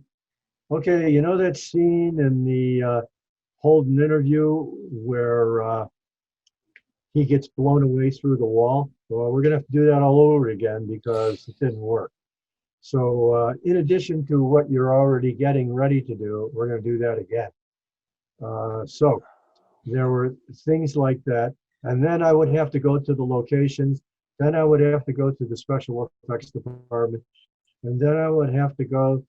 okay, that scene in the Holden interview where he gets blown away through the wall? Well, we're going to have to do that all over again because it didn't work. So in addition to what you're already getting ready to do, we're going to do that again. So there were things like that. And then I would have to go to the locations. Then I would have to go to the special effects department. And then I would have to go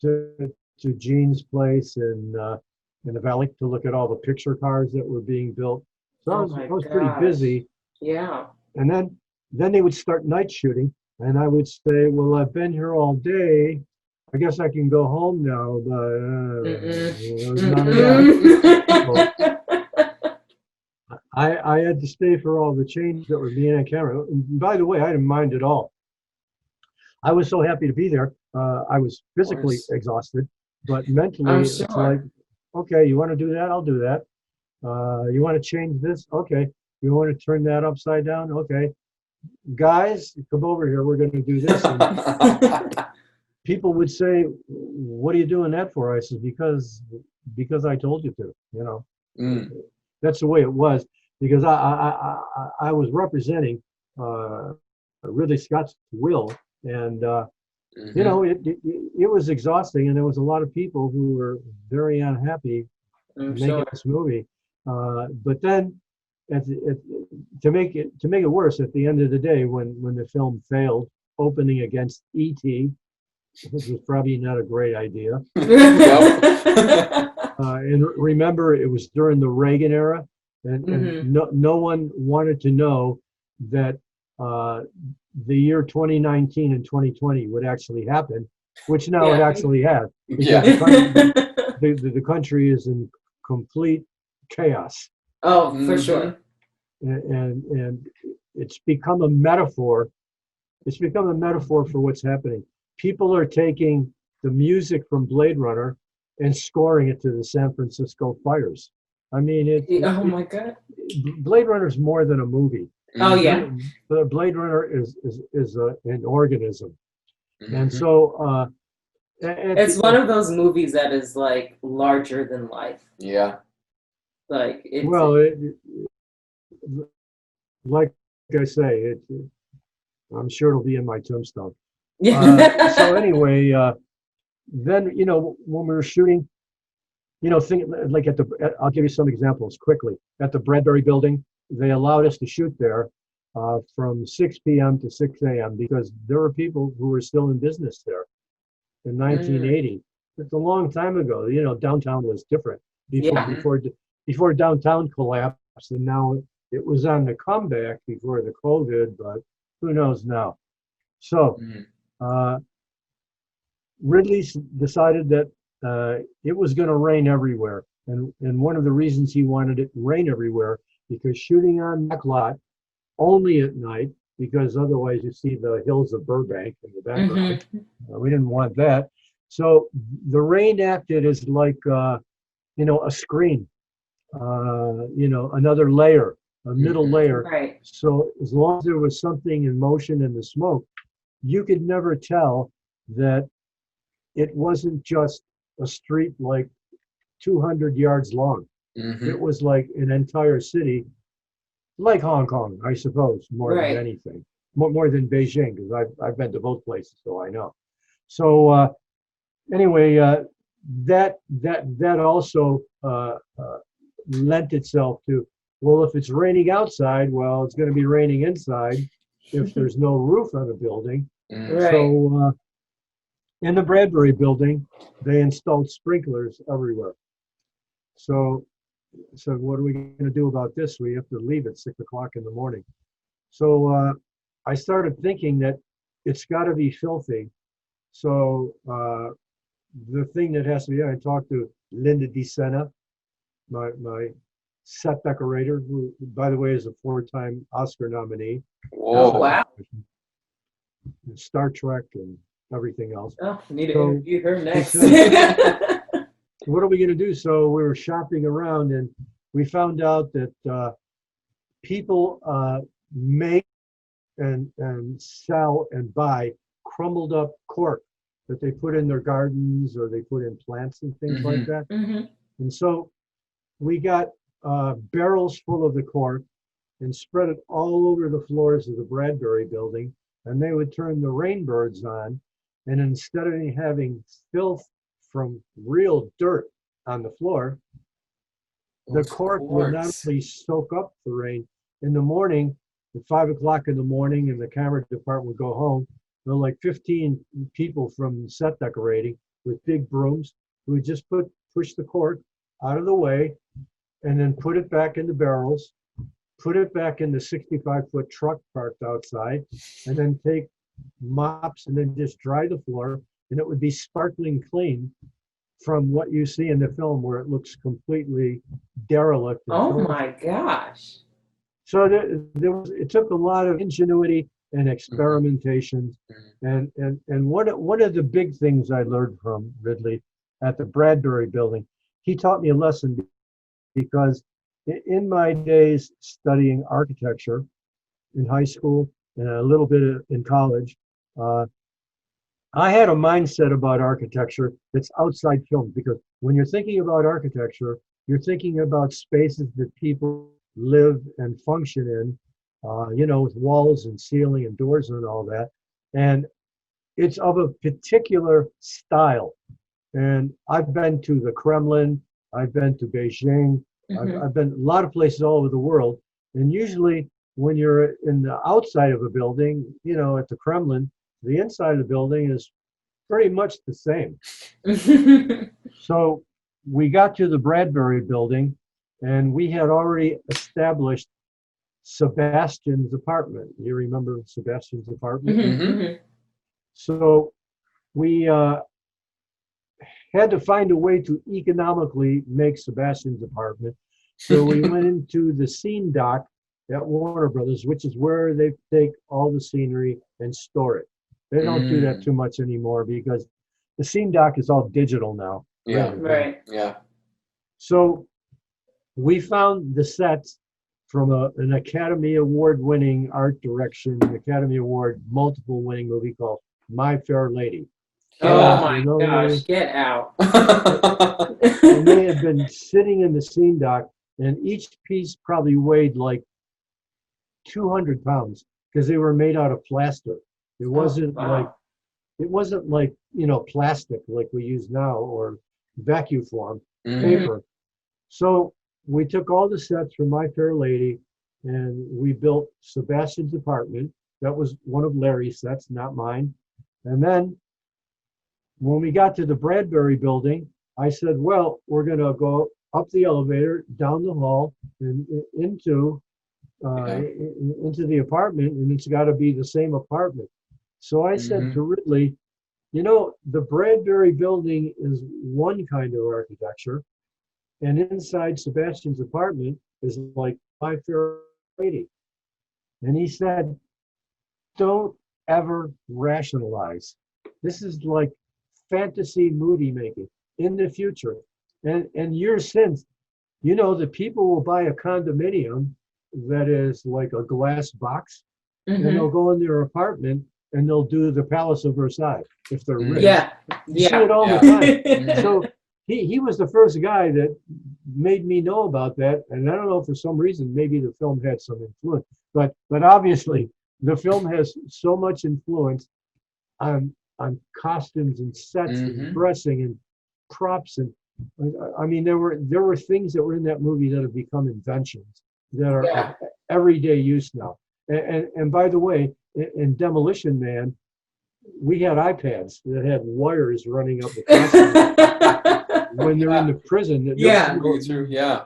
to Gene's place in the valley to look at all the picture cars that were being built. So I was pretty busy. Yeah. And then they would start night shooting. And I would say, well, I've been here all day. I guess I can go home now. But it was none of that. I had to stay for all the changes that were being on camera. And by the way, I didn't mind at all. I was so happy to be there. I was physically exhausted, but mentally, it's like, okay, you want to do that? I'll do that. You want to change this? Okay. You want to turn that upside down? Okay. Guys, come over here. We're going to do this. And people would say, what are you doing that for? I said, because I told you to, That's the way it was, because I was representing Ridley Scott's will, and it was exhausting, and there was a lot of people who were very unhappy making this movie. But then, to make it worse, at the end of the day, when the film failed, opening against E.T., this was probably not a great idea. And remember, it was during the Reagan era, and no one wanted to know that the year 2019 and 2020 would actually happen, which now it actually has. The country is in complete chaos. Oh, for sure. And it's become a metaphor. It's become a metaphor for what's happening. People are taking the music from Blade Runner and scoring it to the San Francisco fires. I mean, oh my God. Blade Runner is more than a movie. Oh yeah. The Blade Runner is an organism, and so it's one of those movies that is like larger than life. Yeah. Like it's, like I say, I'm sure it'll be in my tombstone. So anyway, then when we were shooting, like I'll give you some examples quickly. At the Bradbury Building, they allowed us to shoot there from 6 p.m. to 6 a.m. because there were people who were still in business there in 1980. It's a long time ago. Downtown was different before downtown collapsed, and now it was on the comeback before the COVID, but who knows now. So Ridley decided that it was going to rain everywhere, and one of the reasons he wanted it to rain everywhere because shooting on that lot only at night, because otherwise you see the hills of Burbank in the background. We didn't want that. So the rain acted as like a screen, another layer a middle Mhm. layer. Right. So as long as there was something in motion in the smoke, you could never tell that it wasn't just a street like 200 yards long. Mhm. It was like an entire city, like Hong Kong, I suppose, more than Right. anything, more than Beijing, because I've been to both places, so I know. So anyway, that also lent itself to, well, if it's raining outside, well, it's going to be raining inside if there's no roof on the building. Mhm. Right. So in the Bradbury building, they installed sprinklers everywhere. So what are we going to do about this? We have to leave at 6 o'clock in the morning. So I started thinking that it's got to be filthy. So the thing that has to be, I talked to Linda DeSena, my set decorator, who, by the way, is a 4-time Oscar nominee. Oh, Whoa. wow. Star Trek and everything else. Oh, I need to So, interview her next. What are we going to do? So we were shopping around and we found out that people make and sell and buy crumbled up cork that they put in their gardens or they put in plants and things like Mhm. that. Hmm. And so we got barrels full of the cork and spread it all over the floors of the Bradbury building. And they would turn the rainbirds on. And instead of having filth from real dirt on the floor, the Of cork would not course. only soak up the rain in the morning, at 5 o'clock in the morning, and the camera department would go home. There were like 15 people from set decorating with big brooms who would just push the cork out of the way and then put it back in the barrels, put it back in the 65-foot truck parked outside, and then take mops and then just dry the floor, and it would be sparkling clean from what you see in the film where it looks completely derelict. And Oh filthy. my gosh. So it took a lot of ingenuity and experimentation. And one of the big things I learned from Ridley at the Bradbury building, he taught me a lesson because in my days studying architecture in high school and a little bit in college, I had a mindset about architecture that's outside film, because when you're thinking about architecture, you're thinking about spaces that people live and function in, with walls and ceiling and doors and all that. And it's of a particular style. And I've been to the Kremlin, I've been to Beijing, Mhm. I've been a lot of places all over the world. And usually when you're in the outside of a building, at the Kremlin, the inside of the building is pretty much the same. So we got to the Bradbury building and we had already established Sebastian's apartment. You remember Sebastian's apartment? Mhm, Mhm. mhm. So we had to find a way to economically make Sebastian's apartment. So we went into the scene dock at Warner Brothers, which is where they take all the scenery and store it. They don't do that too much anymore because the scene dock is all digital now. Yeah. Really. Right. Yeah. So we found the sets from an Academy Award winning art direction, Academy Award multiple winning movie called My Fair Lady. Oh Yeah. my You know the gosh, movie? get out. And they had been sitting in the scene dock, and each piece probably weighed like 200 pounds because they were made out of plaster. It wasn't wow. like plastic like we use now or vacuum form Mhm. paper. So we took all the sets from My Fair Lady and we built Sebastian's apartment. That was one of Larry's sets, not mine. And then when we got to the Bradbury building, I said, well, we're going to go up the elevator, down the hall, and into the apartment, and it's got to be the same apartment. So I said to Ridley, the Bradbury building is one kind of architecture, and inside Sebastian's apartment is like My Fair Lady. And he said, don't ever rationalize. This is like fantasy movie making in the future. And years since, the people will buy a condominium that is like a glass box, and Mhm. they'll go in their apartment and they'll do the Palace of Versailles if they're rich. Yeah. You see Yeah. it all Yeah. the time. Mhm. So he was the first guy that made me know about that, and I don't know, for some reason maybe the film had some influence, but obviously the film has so much influence on costumes and sets and Mhm. dressing and props, and I mean there were things that were in that movie that have become inventions that are Yeah. of everyday use now. And by the way, in Demolition Man, we had iPads that had wires running up the costume when they're in the prison. Yeah.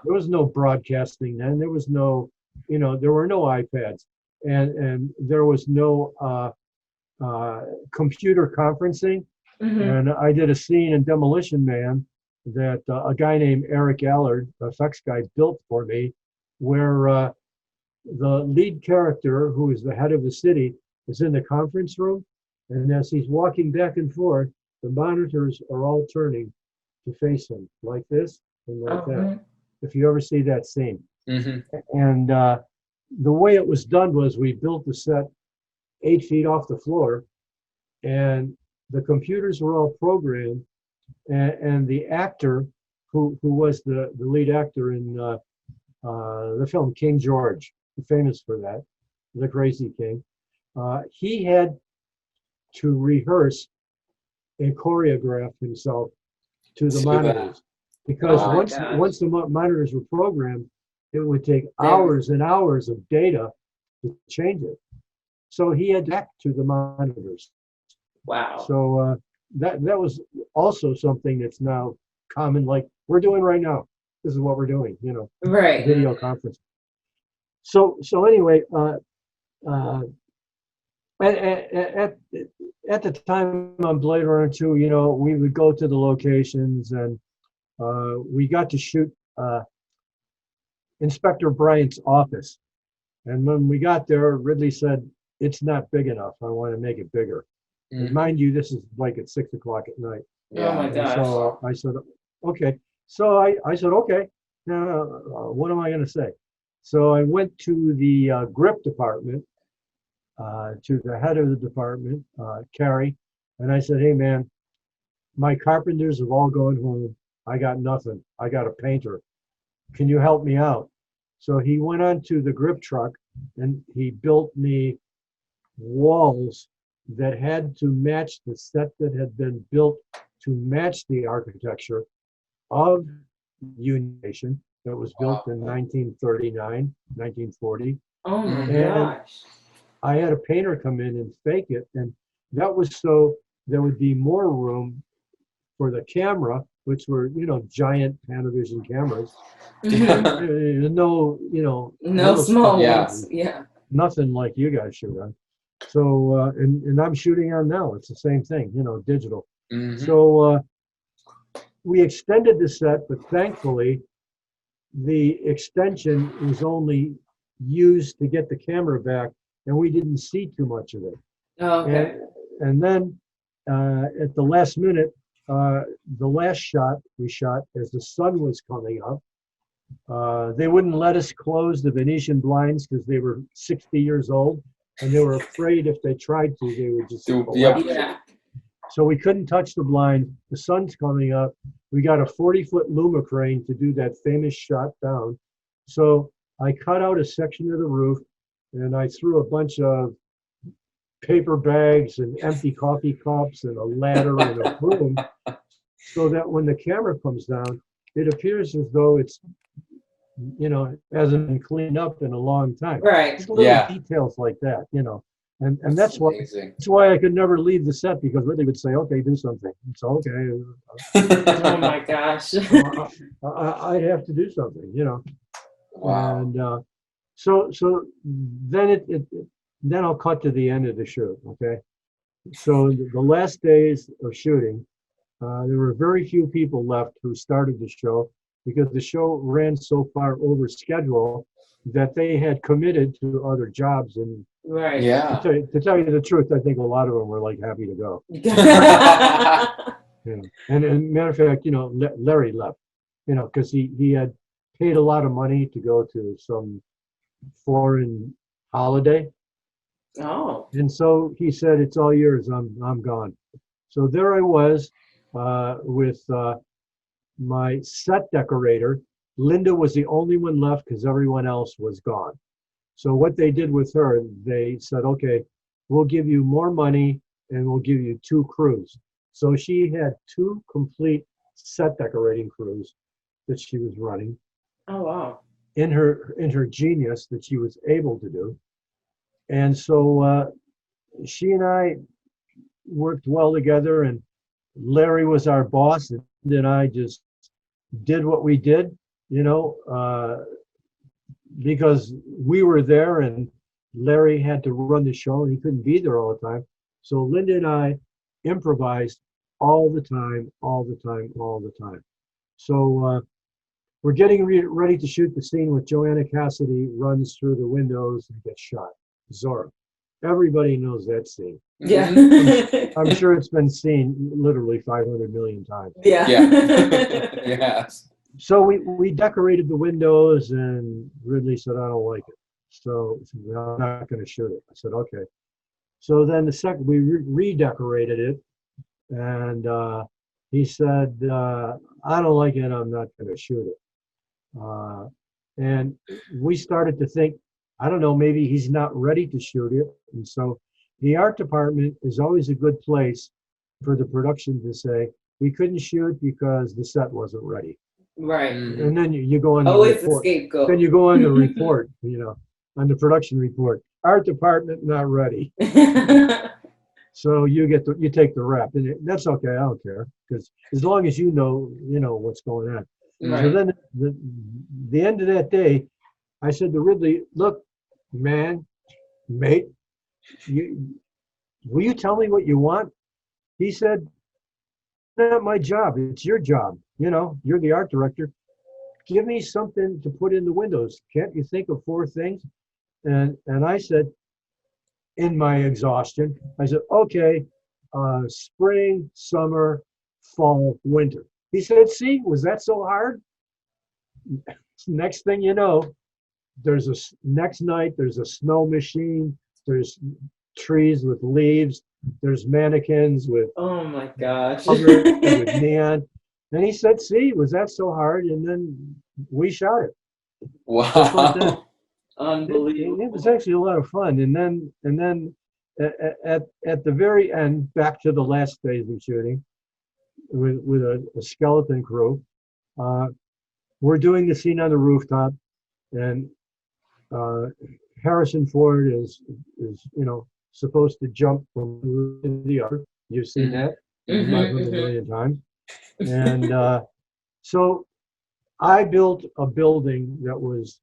There was no broadcasting then. There was no, there were no iPads, and there was no computer conferencing. Mhm. And I did a scene in Demolition Man that a guy named Eric Allard, effects guy, built for me, where the lead character, who is the head of the city, is in the conference room, and as he's walking back and forth, the monitors are all turning to face him, like this and like that. Mhm. If you ever see that scene. Mhm. And the way it was done was we built the set 8 feet off the floor, and the computers were all programmed, and the actor who was the lead actor in the film King George, famous for that, the Crazy King, he had to rehearse and choreograph himself to the To that. monitors, because Oh my once the monitors were programmed, it would take They- hours and hours of data to change it. So he had to act to the monitors. Wow. So that was also something that's now common, like we're doing right now. This is what we're doing, Right. video conference. So anyway, at the time on Blade Runner 2, we would go to the locations, and we got to shoot Inspector Bryant's office. And when we got there, Ridley said, "It's not big enough. I want to make it bigger." And mind you, this is like at 6 o'clock at night. Oh my And gosh. so I said, okay. So I said, okay, now what am I going to say? So I went to the grip department, to the head of the department, Carrie, and I said, hey man, my carpenters have all gone home. I got nothing. I got a painter. Can you help me out? So he went on to the grip truck and he built me walls that had to match the set that had been built to match the architecture of Union Station that was built in 1939, 1940. Oh my And gosh. I had a painter come in and fake it, and that was so there would be more room for the camera, which were, giant Panavision cameras. Mhm. No, No small Yeah. ones. Yeah. nothing like you guys shoot on. So, and I'm shooting on now. It's the same thing, digital. Mhm. So we extended the set, but thankfully the extension was only used to get the camera back, and we didn't see too much of it. Oh, okay. And then at the last minute, the last shot we shot as the sun was coming up. They wouldn't let us close the Venetian blinds because they were 60 years old, and they were afraid if they tried to, they would just Yep. collapse. Yeah. So we couldn't touch the blind. The sun's coming up. We got a 40-foot Luma crane to do that famous shot down. So I cut out a section of the roof, and I threw a bunch of paper bags and empty coffee cups and a ladder and a broom, so that when the camera comes down, it appears as though it's, hasn't been cleaned up in a long time. Right. Just little Yeah. details like that, and that's what. Amazing. That's why I could never leave the set, because Ridley would say, "Okay, do something." It's okay. Oh my gosh. I'd have to do something, Wow. And so then then I'll cut to the end of the shoot. Okay, so the last days of shooting, there were very few people left who started the show, because the show ran so far over schedule that they had committed to other jobs. And Right. Yeah. to tell you the truth, I think a lot of them were like happy to go. And matter of fact, Larry left, because he had paid a lot of money to go to some foreign holiday. Oh. And so he said, "It's all yours. I'm gone." So there I was with my set decorator. Linda was the only one left because everyone else was gone. So what they did with her, they said, "Okay, we'll give you more money and we'll give you 2 crews." So she had 2 complete set decorating crews that she was running Oh wow. in her genius that she was able to do. And so she and I worked well together, and Larry was our boss, and then I just did what we did, because we were there and Larry had to run the show and he couldn't be there all the time. So Linda and I improvised all the time, all the time, all the time. So we're getting ready to shoot the scene with Joanna Cassidy runs through the windows and gets shot. Zora. Everybody knows that scene. Yeah. I'm sure it's been seen literally 500 million times. Yeah. Yes. So we decorated the windows, and Ridley said, "I don't like it." So I'm not going to shoot it. I said, "Okay." So then we redecorated it, and he said, "I don't like it. I'm not going to shoot it." And we started to think, I don't know, maybe he's not ready to shoot it. And so the art department is always a good place for the production to say, "We couldn't shoot because the set wasn't ready." Right. And then you go on the Always the report. scapegoat. Then you go on the report, on the production report. Art department not ready. So you take the rep, and that's okay. I don't care, because as long as you know what's going on. So Right. then the end of that day, I said to Ridley, "Look, man, mate, will you tell me what you want?" He said, "Not my job. It's your job. You're the art director. Give me something to put in the windows. Can't you think of 4 things?" And I said, in my exhaustion, I said, "Okay, spring, summer, fall, winter." He said, "See, was that so hard?" Next thing you know, next night, there's a snow machine, there's trees with leaves, there's mannequins with Oh my gosh. covered with neon. And he said, "See, was that so hard?" And then we shot it. Just like that. Wow. Unbelievable. It was actually a lot of fun. And then at the very end, back to the last phase of shooting, with a skeleton crew, we're doing the scene on the rooftop, and Harrison Ford is supposed to jump from the other. You've seen that 500 million times. And so I built a building that was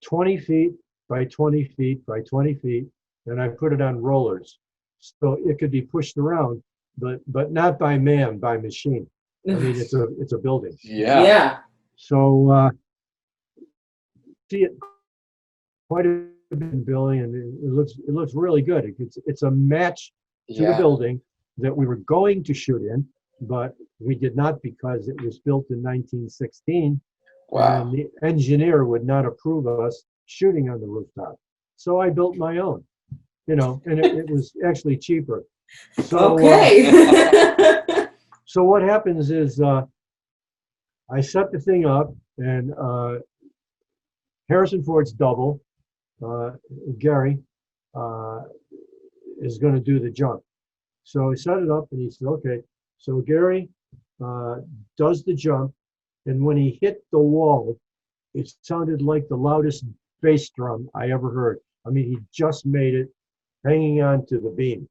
20 feet by 20 feet by 20 feet, and I put it on rollers, so it could be pushed around, but not by man, by machine. I mean, it's a building. Yeah. Yeah. So see it quite a bit, Billy, and it looks really good. It's a match to the Yeah. building that we were going to shoot in, but we did not because it was built in 1916. Wow. And the engineer would not approve of us shooting on the rooftop. So I built my own, and it was actually cheaper. So, Okay. so what happens is I set the thing up, and Harrison Ford's double, Gary, is going to do the jump. So I set it up, and he said, "Okay." So Gary does the jump, and when he hit the wall, it sounded like the loudest bass drum I ever heard. I mean, he just made it hanging on to the beam.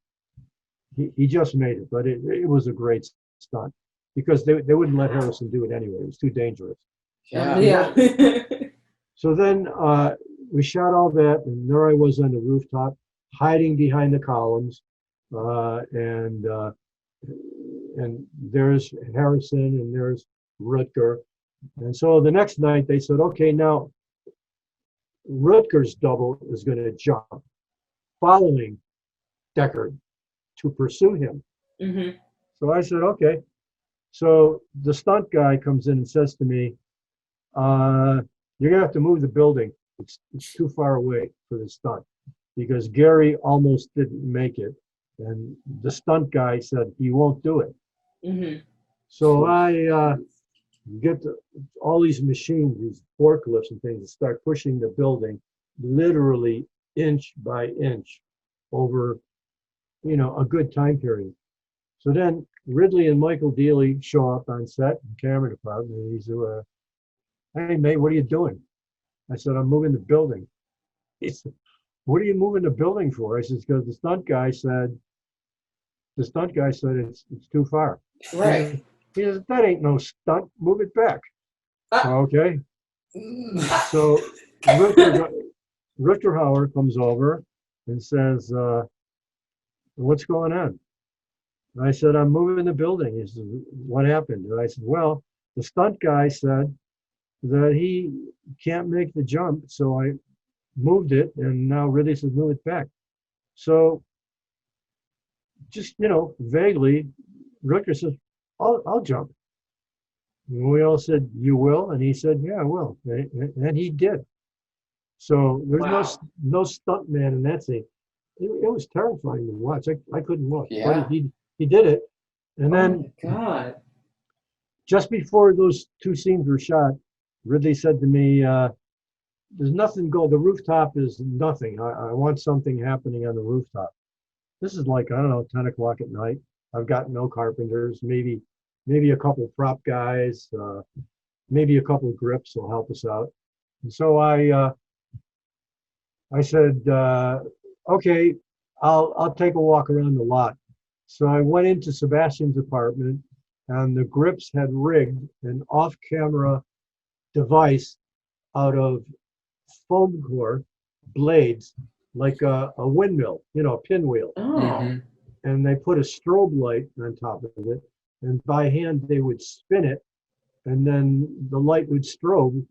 He just made it, but it was a great stunt, because they wouldn't let Harrison do it anyway. It was too dangerous. Yeah. Yeah. So then we shot all that, and there I was on the rooftop, hiding behind the columns, and there's Harrison, and there's Rutger. And so the next night they said, "Okay, now Rutger's double is going to jump, following Deckard to pursue him." So I said, "Okay." So the stunt guy comes in and says to me, "You're going to have to move the building. it's too far away for the stunt because Gary almost didn't make it, and the stunt guy said he won't do it. Mm-hmm. So I get all these machines, these forklifts and things, and start pushing the building literally inch by inch over, a good time period. So then Ridley and Michael Dealey show up on set, camera department, and he said, "Hey, mate, what are you doing?" I said, "I'm moving the building." He said, "What are you moving the building for?" I said, "Because the stunt guy said it's too far." Right. He says, "That ain't no stunt. Move it back." Ah. Okay. So Rutger Hauer comes over and says, "What's going on?" And I said, "I'm moving the building." He said, "What happened?" And I said, "Well, the stunt guy said that he can't make the jump, so I moved it, and now Ridley says move it back." So just, vaguely, Rutger says, I'll jump. And we all said, "You will?" And he said, "Yeah, I will." And he did. So there's no stunt man in that scene. It was terrifying to watch. I couldn't watch. Yeah. But he did it. And then Oh my God. just before those two scenes were shot, Ridley said to me, "There's nothing the rooftop is nothing. I want something happening on the rooftop." This is like, I don't know, 10 o'clock at night. I've got no carpenters, maybe a couple prop guys, maybe a couple grips will help us out. And so I said, "Okay, I'll take a walk around the lot." So I went into Sebastian's apartment, and the grips had rigged an off-camera device out of foam core blades, like a windmill, a pinwheel. Oh. Mhm. And they put a strobe light on top of it, and by hand they would spin it, and then the light would strobe,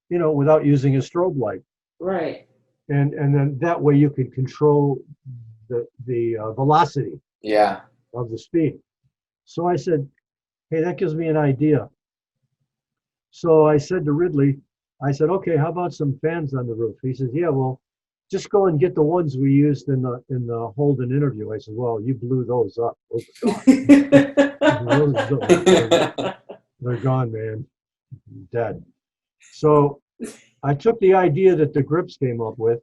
without using a strobe light. Right. And then that way you could control the velocity Yeah. of the speed. So I said, "Hey, that gives me an idea." So I said to Ridley, I said, "Okay, how about some fans on the roof?" He says, "Yeah, well, just go and get the ones we used in the Holden interview." I said, "Well, you blew those up. They're gone, man. Dead." So I took the idea that the grips came up with,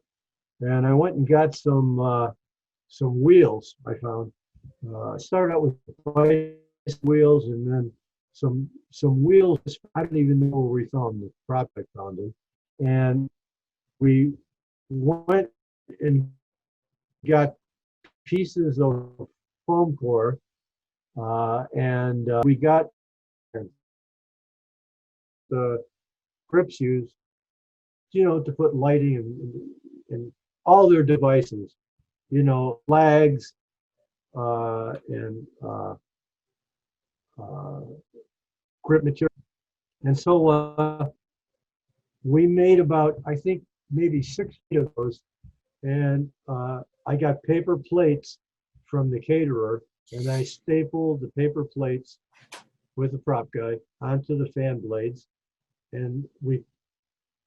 and I went and got some wheels I found. I started out with bicycle wheels, and then some wheels. I don't even know where we found them. The prop I found them, and we went and got pieces of foam core, and we got the grips used, to put lighting and all their devices, flags, and grip material. And so we made about, I think, maybe 60 of those. And I got paper plates from the caterer, and I stapled the paper plates with the prop guy onto the fan blades, and we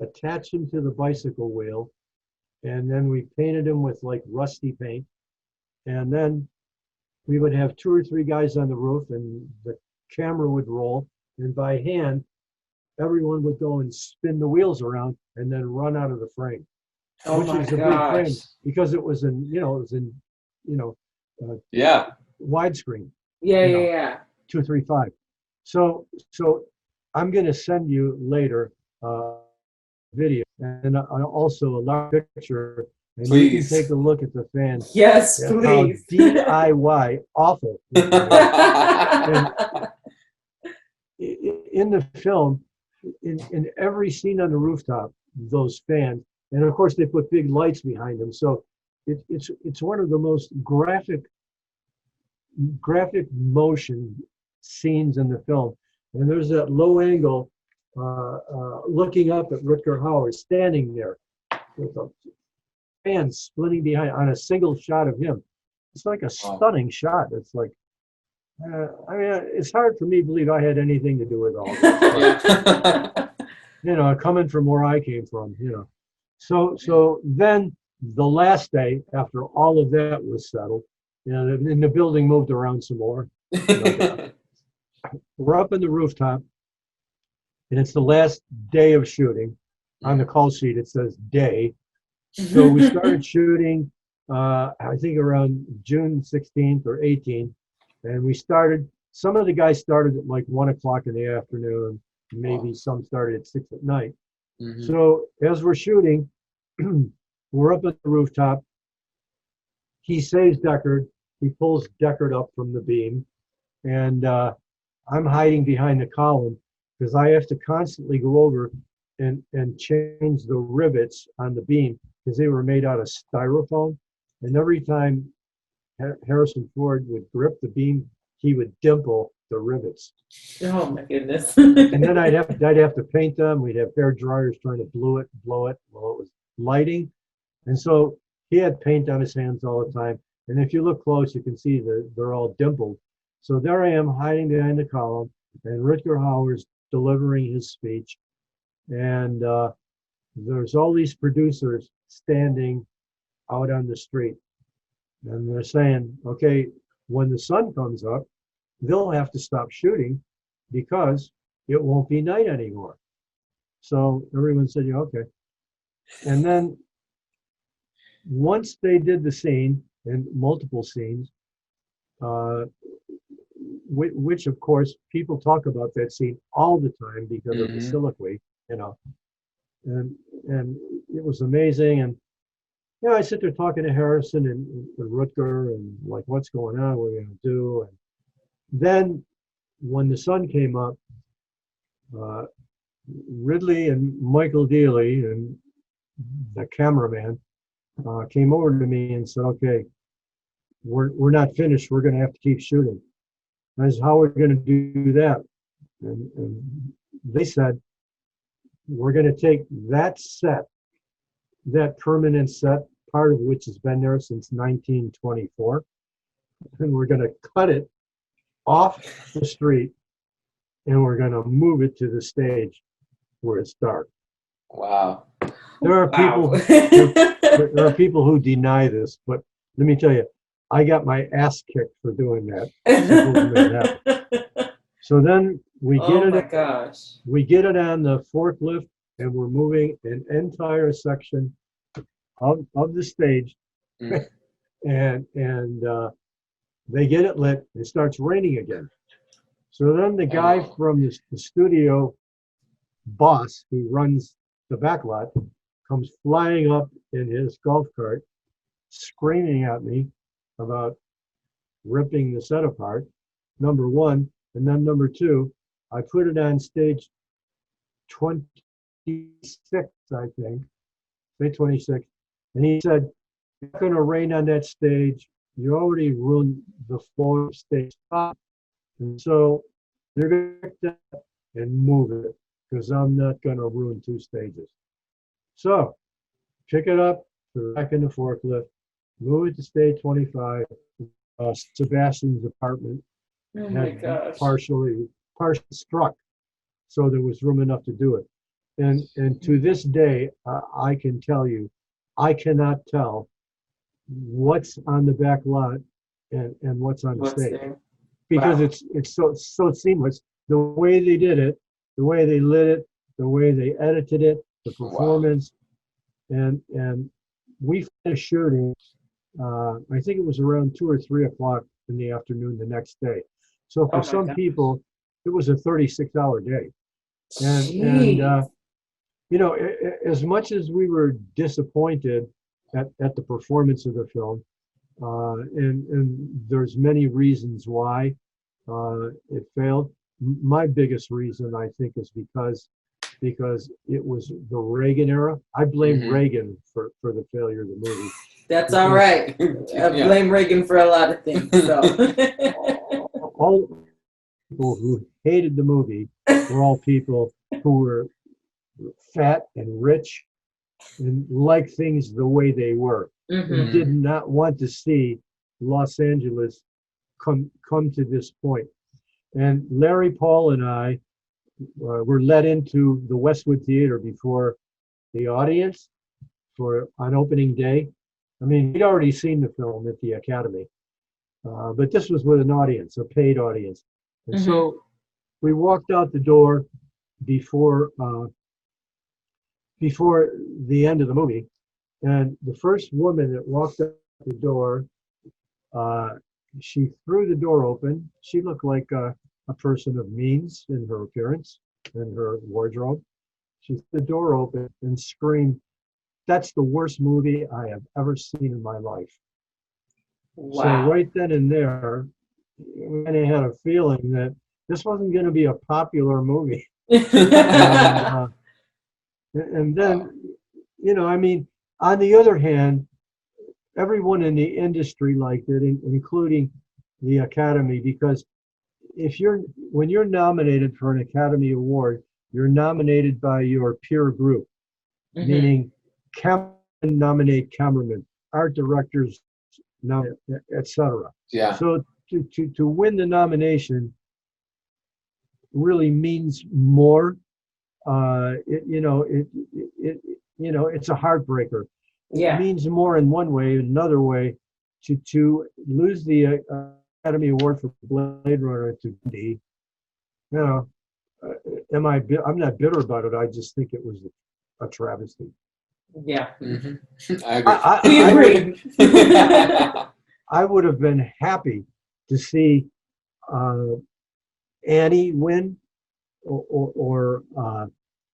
attached them to the bicycle wheel, and then we painted them with like rusty paint. And then we would have 2 or 3 guys on the roof, and the camera would roll, and by hand, everyone would go and spin the wheels around and then run out of the frame. Oh Which my is a big frame gosh. because it was in, Yeah. widescreen, Yeah, you know. yeah, yeah. 235. So I'm going to send you later video and also a large picture, and you can Please. take a look at the fan. Yes, and how please. DIY awful. And in the film, in every scene on the rooftop, those fans, and of course they put big lights behind them. So it's one of the most graphic motion scenes in the film. And there's that low angle looking up at Rutger Hauer standing there with a fan splitting behind on a single shot of him. It's like a stunning shot. It's like, I mean, it's hard for me to believe I had anything to do with all this. But, coming from where I came from, So then the last day, after all of that was settled, and the building moved around some more. We're up in the rooftop, and it's the last day of shooting. On the call sheet, it says day. So we started shooting, I think around June 16th or 18th, and we started. Some of the guys started at like 1 o'clock in the afternoon. Maybe some started at 6 at night. So as we're shooting, we're up at the rooftop. He saves Deckard. He pulls Deckard up from the beam, and I'm hiding behind the column because I have to constantly go over and change the rivets on the beam because they were made out of styrofoam. And every time Harrison Ford would grip the beam, he would dimple the rivets. Oh my goodness. And then I'd have to paint them. We'd have hair dryers trying to blow it while it was lighting. And so he had paint on his hands all the time. And if you look close, you can see that they're all dimpled. So there I am hiding behind the column, and Rutger Hauer's delivering his speech. And there's all these producers standing out on the street. And they're saying, okay, when the sun comes up, they'll have to stop shooting because it won't be night anymore. So everyone said, yeah, okay. And then once they did the scene, and multiple scenes, which of course people talk about that scene all the time because of the soliloquy, and it was amazing. And I sit there talking to Harrison and Rutger and like, what's going on? What are we gonna do? And then when the sun came up, Ridley and Michael Dealey and the cameraman came over to me and said, okay, we're not finished. We're going to have to keep shooting. And I said, how are we going to do that? And they said, we're going to take that set, that permanent set, part of which has been there since 1924, and we're going to cut it off the street, and we're going to move it to the stage where it's dark. Wow. There are people. There are people who deny this, but let me tell you, I got my ass kicked for doing that. So then we get oh my gosh. We get it on the forklift, and we're moving an entire section of the stage, and they get it lit. It starts raining again. So then the guy from the studio boss who runs the back lot comes flying up in his golf cart, screaming at me about ripping the set apart, number one. And then number two, I put it on stage 26, I think, say 26. And he said, "It's not going to rain on that stage. You already ruined the floor of stage 5. And so they're going to pick that and move it because I'm not going to ruin 2 stages." So pick it up, put it back in the forklift, move it to stage 25. Sebastian's apartment had partially struck, so there was room enough to do it. And to this day, I can tell you, I cannot tell what's on the back lot and what's on the stage because it's so seamless. The way they did it, the way they lit it, the way they edited it, the performance, and we finished shooting. I think it was around 2 or 3 o'clock in the afternoon the next day. So for some people, it was a 36-hour day. And as much as we were disappointed at the performance of the film, and there's many reasons why it failed. My biggest reason, I think, is because it was the Reagan era. I blame Reagan for the failure of the movie. That's all right. I blame Reagan for a lot of things. So. all people who hated the movie were all people who were fat and rich and liked things the way they were. And did not want to see Los Angeles come to this point. And Larry, Paul, and I were let into the Westwood Theater before the audience, for on opening day. I mean, we'd already seen the film at the Academy, but this was with an audience, a paid audience. And so we walked out the door before the end of the movie, and the first woman that walked out the door, she threw the door open. She looked like a person of means in her appearance and her wardrobe. She threw the door open and screamed, "That's the worst movie I have ever seen in my life." Wow. So right then and there, we kind of had a feeling that this wasn't going to be a popular movie. And then, I mean, on the other hand, everyone in the industry liked it, including the Academy, because when you're nominated for an Academy Award, you're nominated by your peer group, meaning cameramen nominate cameramen, art directors nominate, etc. Yeah. So to win the nomination really means more. It's a heartbreaker. Yeah. It means more in one way. Another way, to lose the Academy Award for Blade Runner to Gandhi, I'm not bitter about it. I just think it was a travesty. Yeah. I We agree. I would have been happy to see Annie win or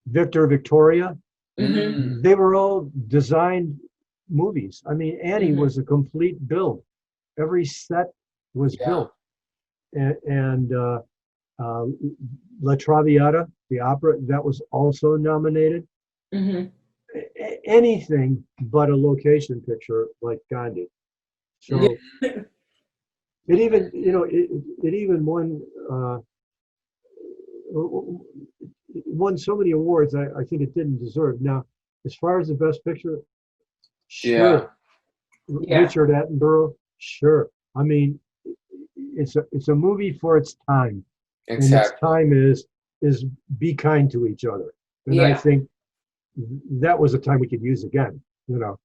Victor Victoria. They were all designed movies. I mean, Annie was a complete build. Every set was built. And La Traviata, the opera, that was also nominated. Anything but a location picture like Gandhi. So it even won so many awards. I think it didn't deserve. Now, as far as the best picture, sure. Yeah. Richard Attenborough, sure. I mean, it's a movie for its time. Exactly. And its time is be kind to each other. And I think that was a time we could use again. Yeah,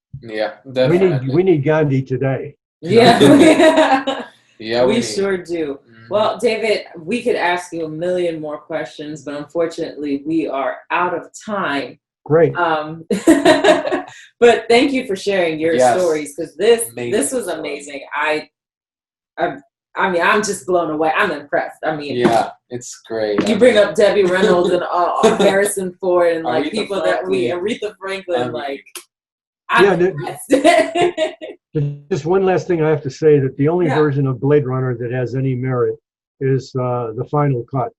definitely. We need Gandhi today. Yeah. Yeah, we sure do. Mhm. Well, David, we could ask you a million more questions, but unfortunately we are out of time. Great. But thank you for sharing your stories, because this was amazing. I mean, I'm just blown away. I'm impressed. I mean, yeah, it's great. You bring up Debbie Reynolds and Harrison Ford and like Aretha people Franklin. Aretha Franklin, like. Just one last thing I have to say, that the only version of Blade Runner that has any merit is the final cut,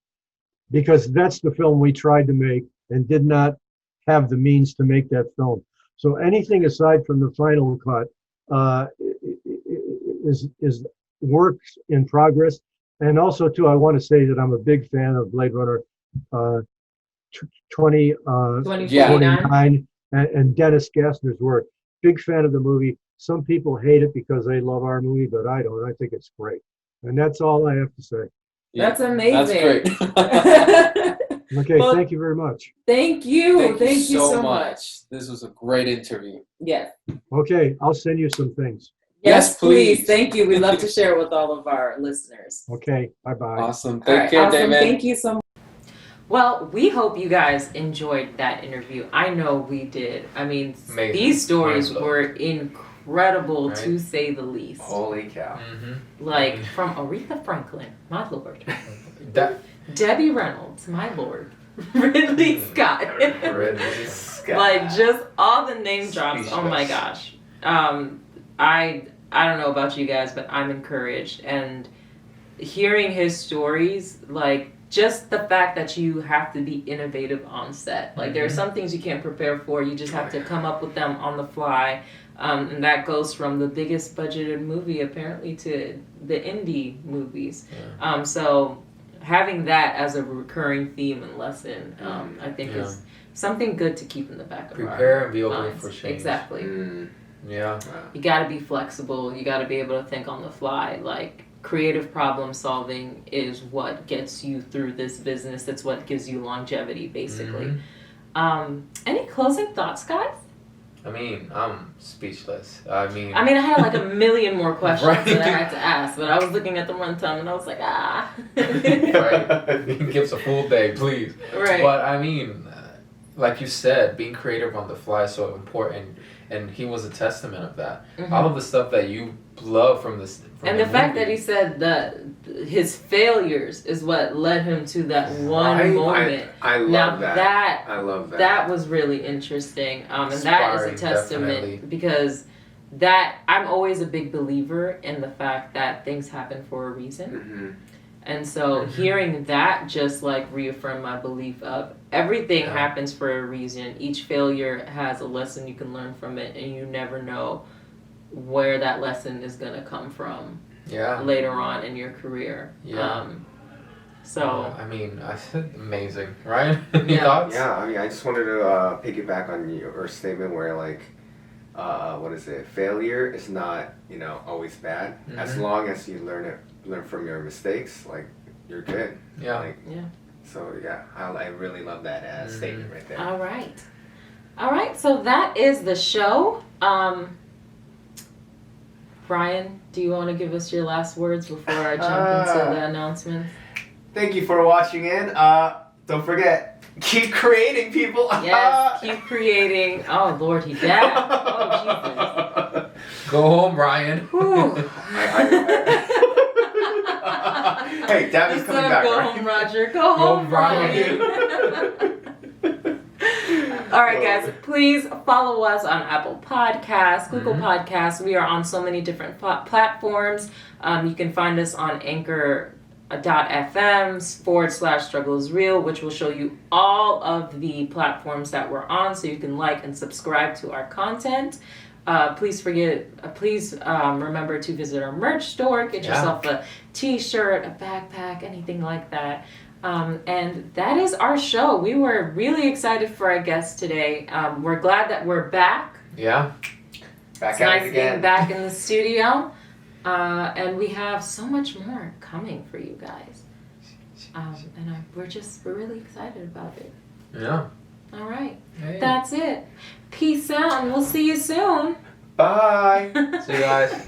because that's the film we tried to make and did not have the means to make that film. So anything aside from the final cut is works in progress. And also, too, I want to say that I'm a big fan of Blade Runner 2049 and Dennis Gassner's work. Big fan of the movie. Some people hate it because they love our movie, but I don't. I think it's great. And that's all I have to say. Yeah, that's amazing. That's great. Okay, well, thank you very much. Thank you. Thank you so much. This was a great interview. Yes. Okay, I'll send you some things. Yes, please. Thank you. We'd love to share it with all of our listeners. Okay, bye-bye. Awesome. Take care, awesome. David. Thank you so much. Well, we hope you guys enjoyed that interview. I know we did. I mean, these stories were incredible, to say the least. Holy cow. Like, from Aretha Franklin, my lord. Debbie Reynolds, my lord. Ridley Scott. Like, just all the name drops. Oh my gosh. I don't know about you guys, but I'm encouraged. And hearing his stories, like, just the fact that you have to be innovative on set. Like, there are some things you can't prepare for. You just have to come up with them on the fly. And that goes from the biggest budgeted movie, apparently, to the indie movies. So having that as a recurring theme and lesson, I think is something good to keep in the back of our minds. Prepare and be open for change. Exactly. Yeah. You got to be flexible. You got to be able to think on the fly. Like, creative problem solving is what gets you through this business. That's what gives you longevity, basically. Any closing thoughts, guys? I mean, I'm speechless. I mean, I had like a million more questions Right. that I had to ask, but I was looking at the runtime and I was like, ah. right? Give us a full day, please. Right. But I mean, like you said, being creative on the fly is so important, and he was a testament of that. Mhm. All of the stuff that you love from this, from And the fact movie. that he said that his failures is what led him to that one moment. I love Now that. I love that. that was really interesting, and that is a Inspiring, testament definitely. because that I'm always a big believer in the fact that things happen for a reason. Mhm. And so hearing that just like reaffirmed my belief of everything Yeah. happens for a reason. Each failure has a lesson you can learn from it, and you never know where that lesson is going to come from Yeah. later on in your career. Yeah. So I mean, I said amazing, right? Any Yeah. thoughts? Yeah, I mean, I just wanted to piggyback on your statement where, like, what is it? Failure is not, always bad. As Mhm. long as you learn from your mistakes, like, you're good. Yeah. Like, yeah. so yeah, I really love that statement right there. All right, so that is the show. Brian, do you want to give us your last words before I jump into the announcements? Thank you for watching in. Don't forget, keep creating, people. Yes, keep creating. Oh, Lord, he died. Oh, Go home, Brian. Jesus. Whew. Hey, Dad is Instead coming of back, go right? home, Roger. Go home, Brian. All right, guys, please follow us on Apple Podcasts, Google Podcasts. We are on so many different platforms. You can find us on anchor.fm/struggle is real, which will show you all of the platforms that we're on, so you can like and subscribe to our content. Please remember to visit our merch store, get yourself a t-shirt, a backpack, anything like that. And that is our show. We were really excited for our guest today. We're glad that we're back. Yeah. Back It's at nice it being again. back in the studio. And we have so much more coming for you guys. We're really excited about it. Yeah. All right. Hey. That's it. Peace out, and we'll see you soon. Bye. See you guys.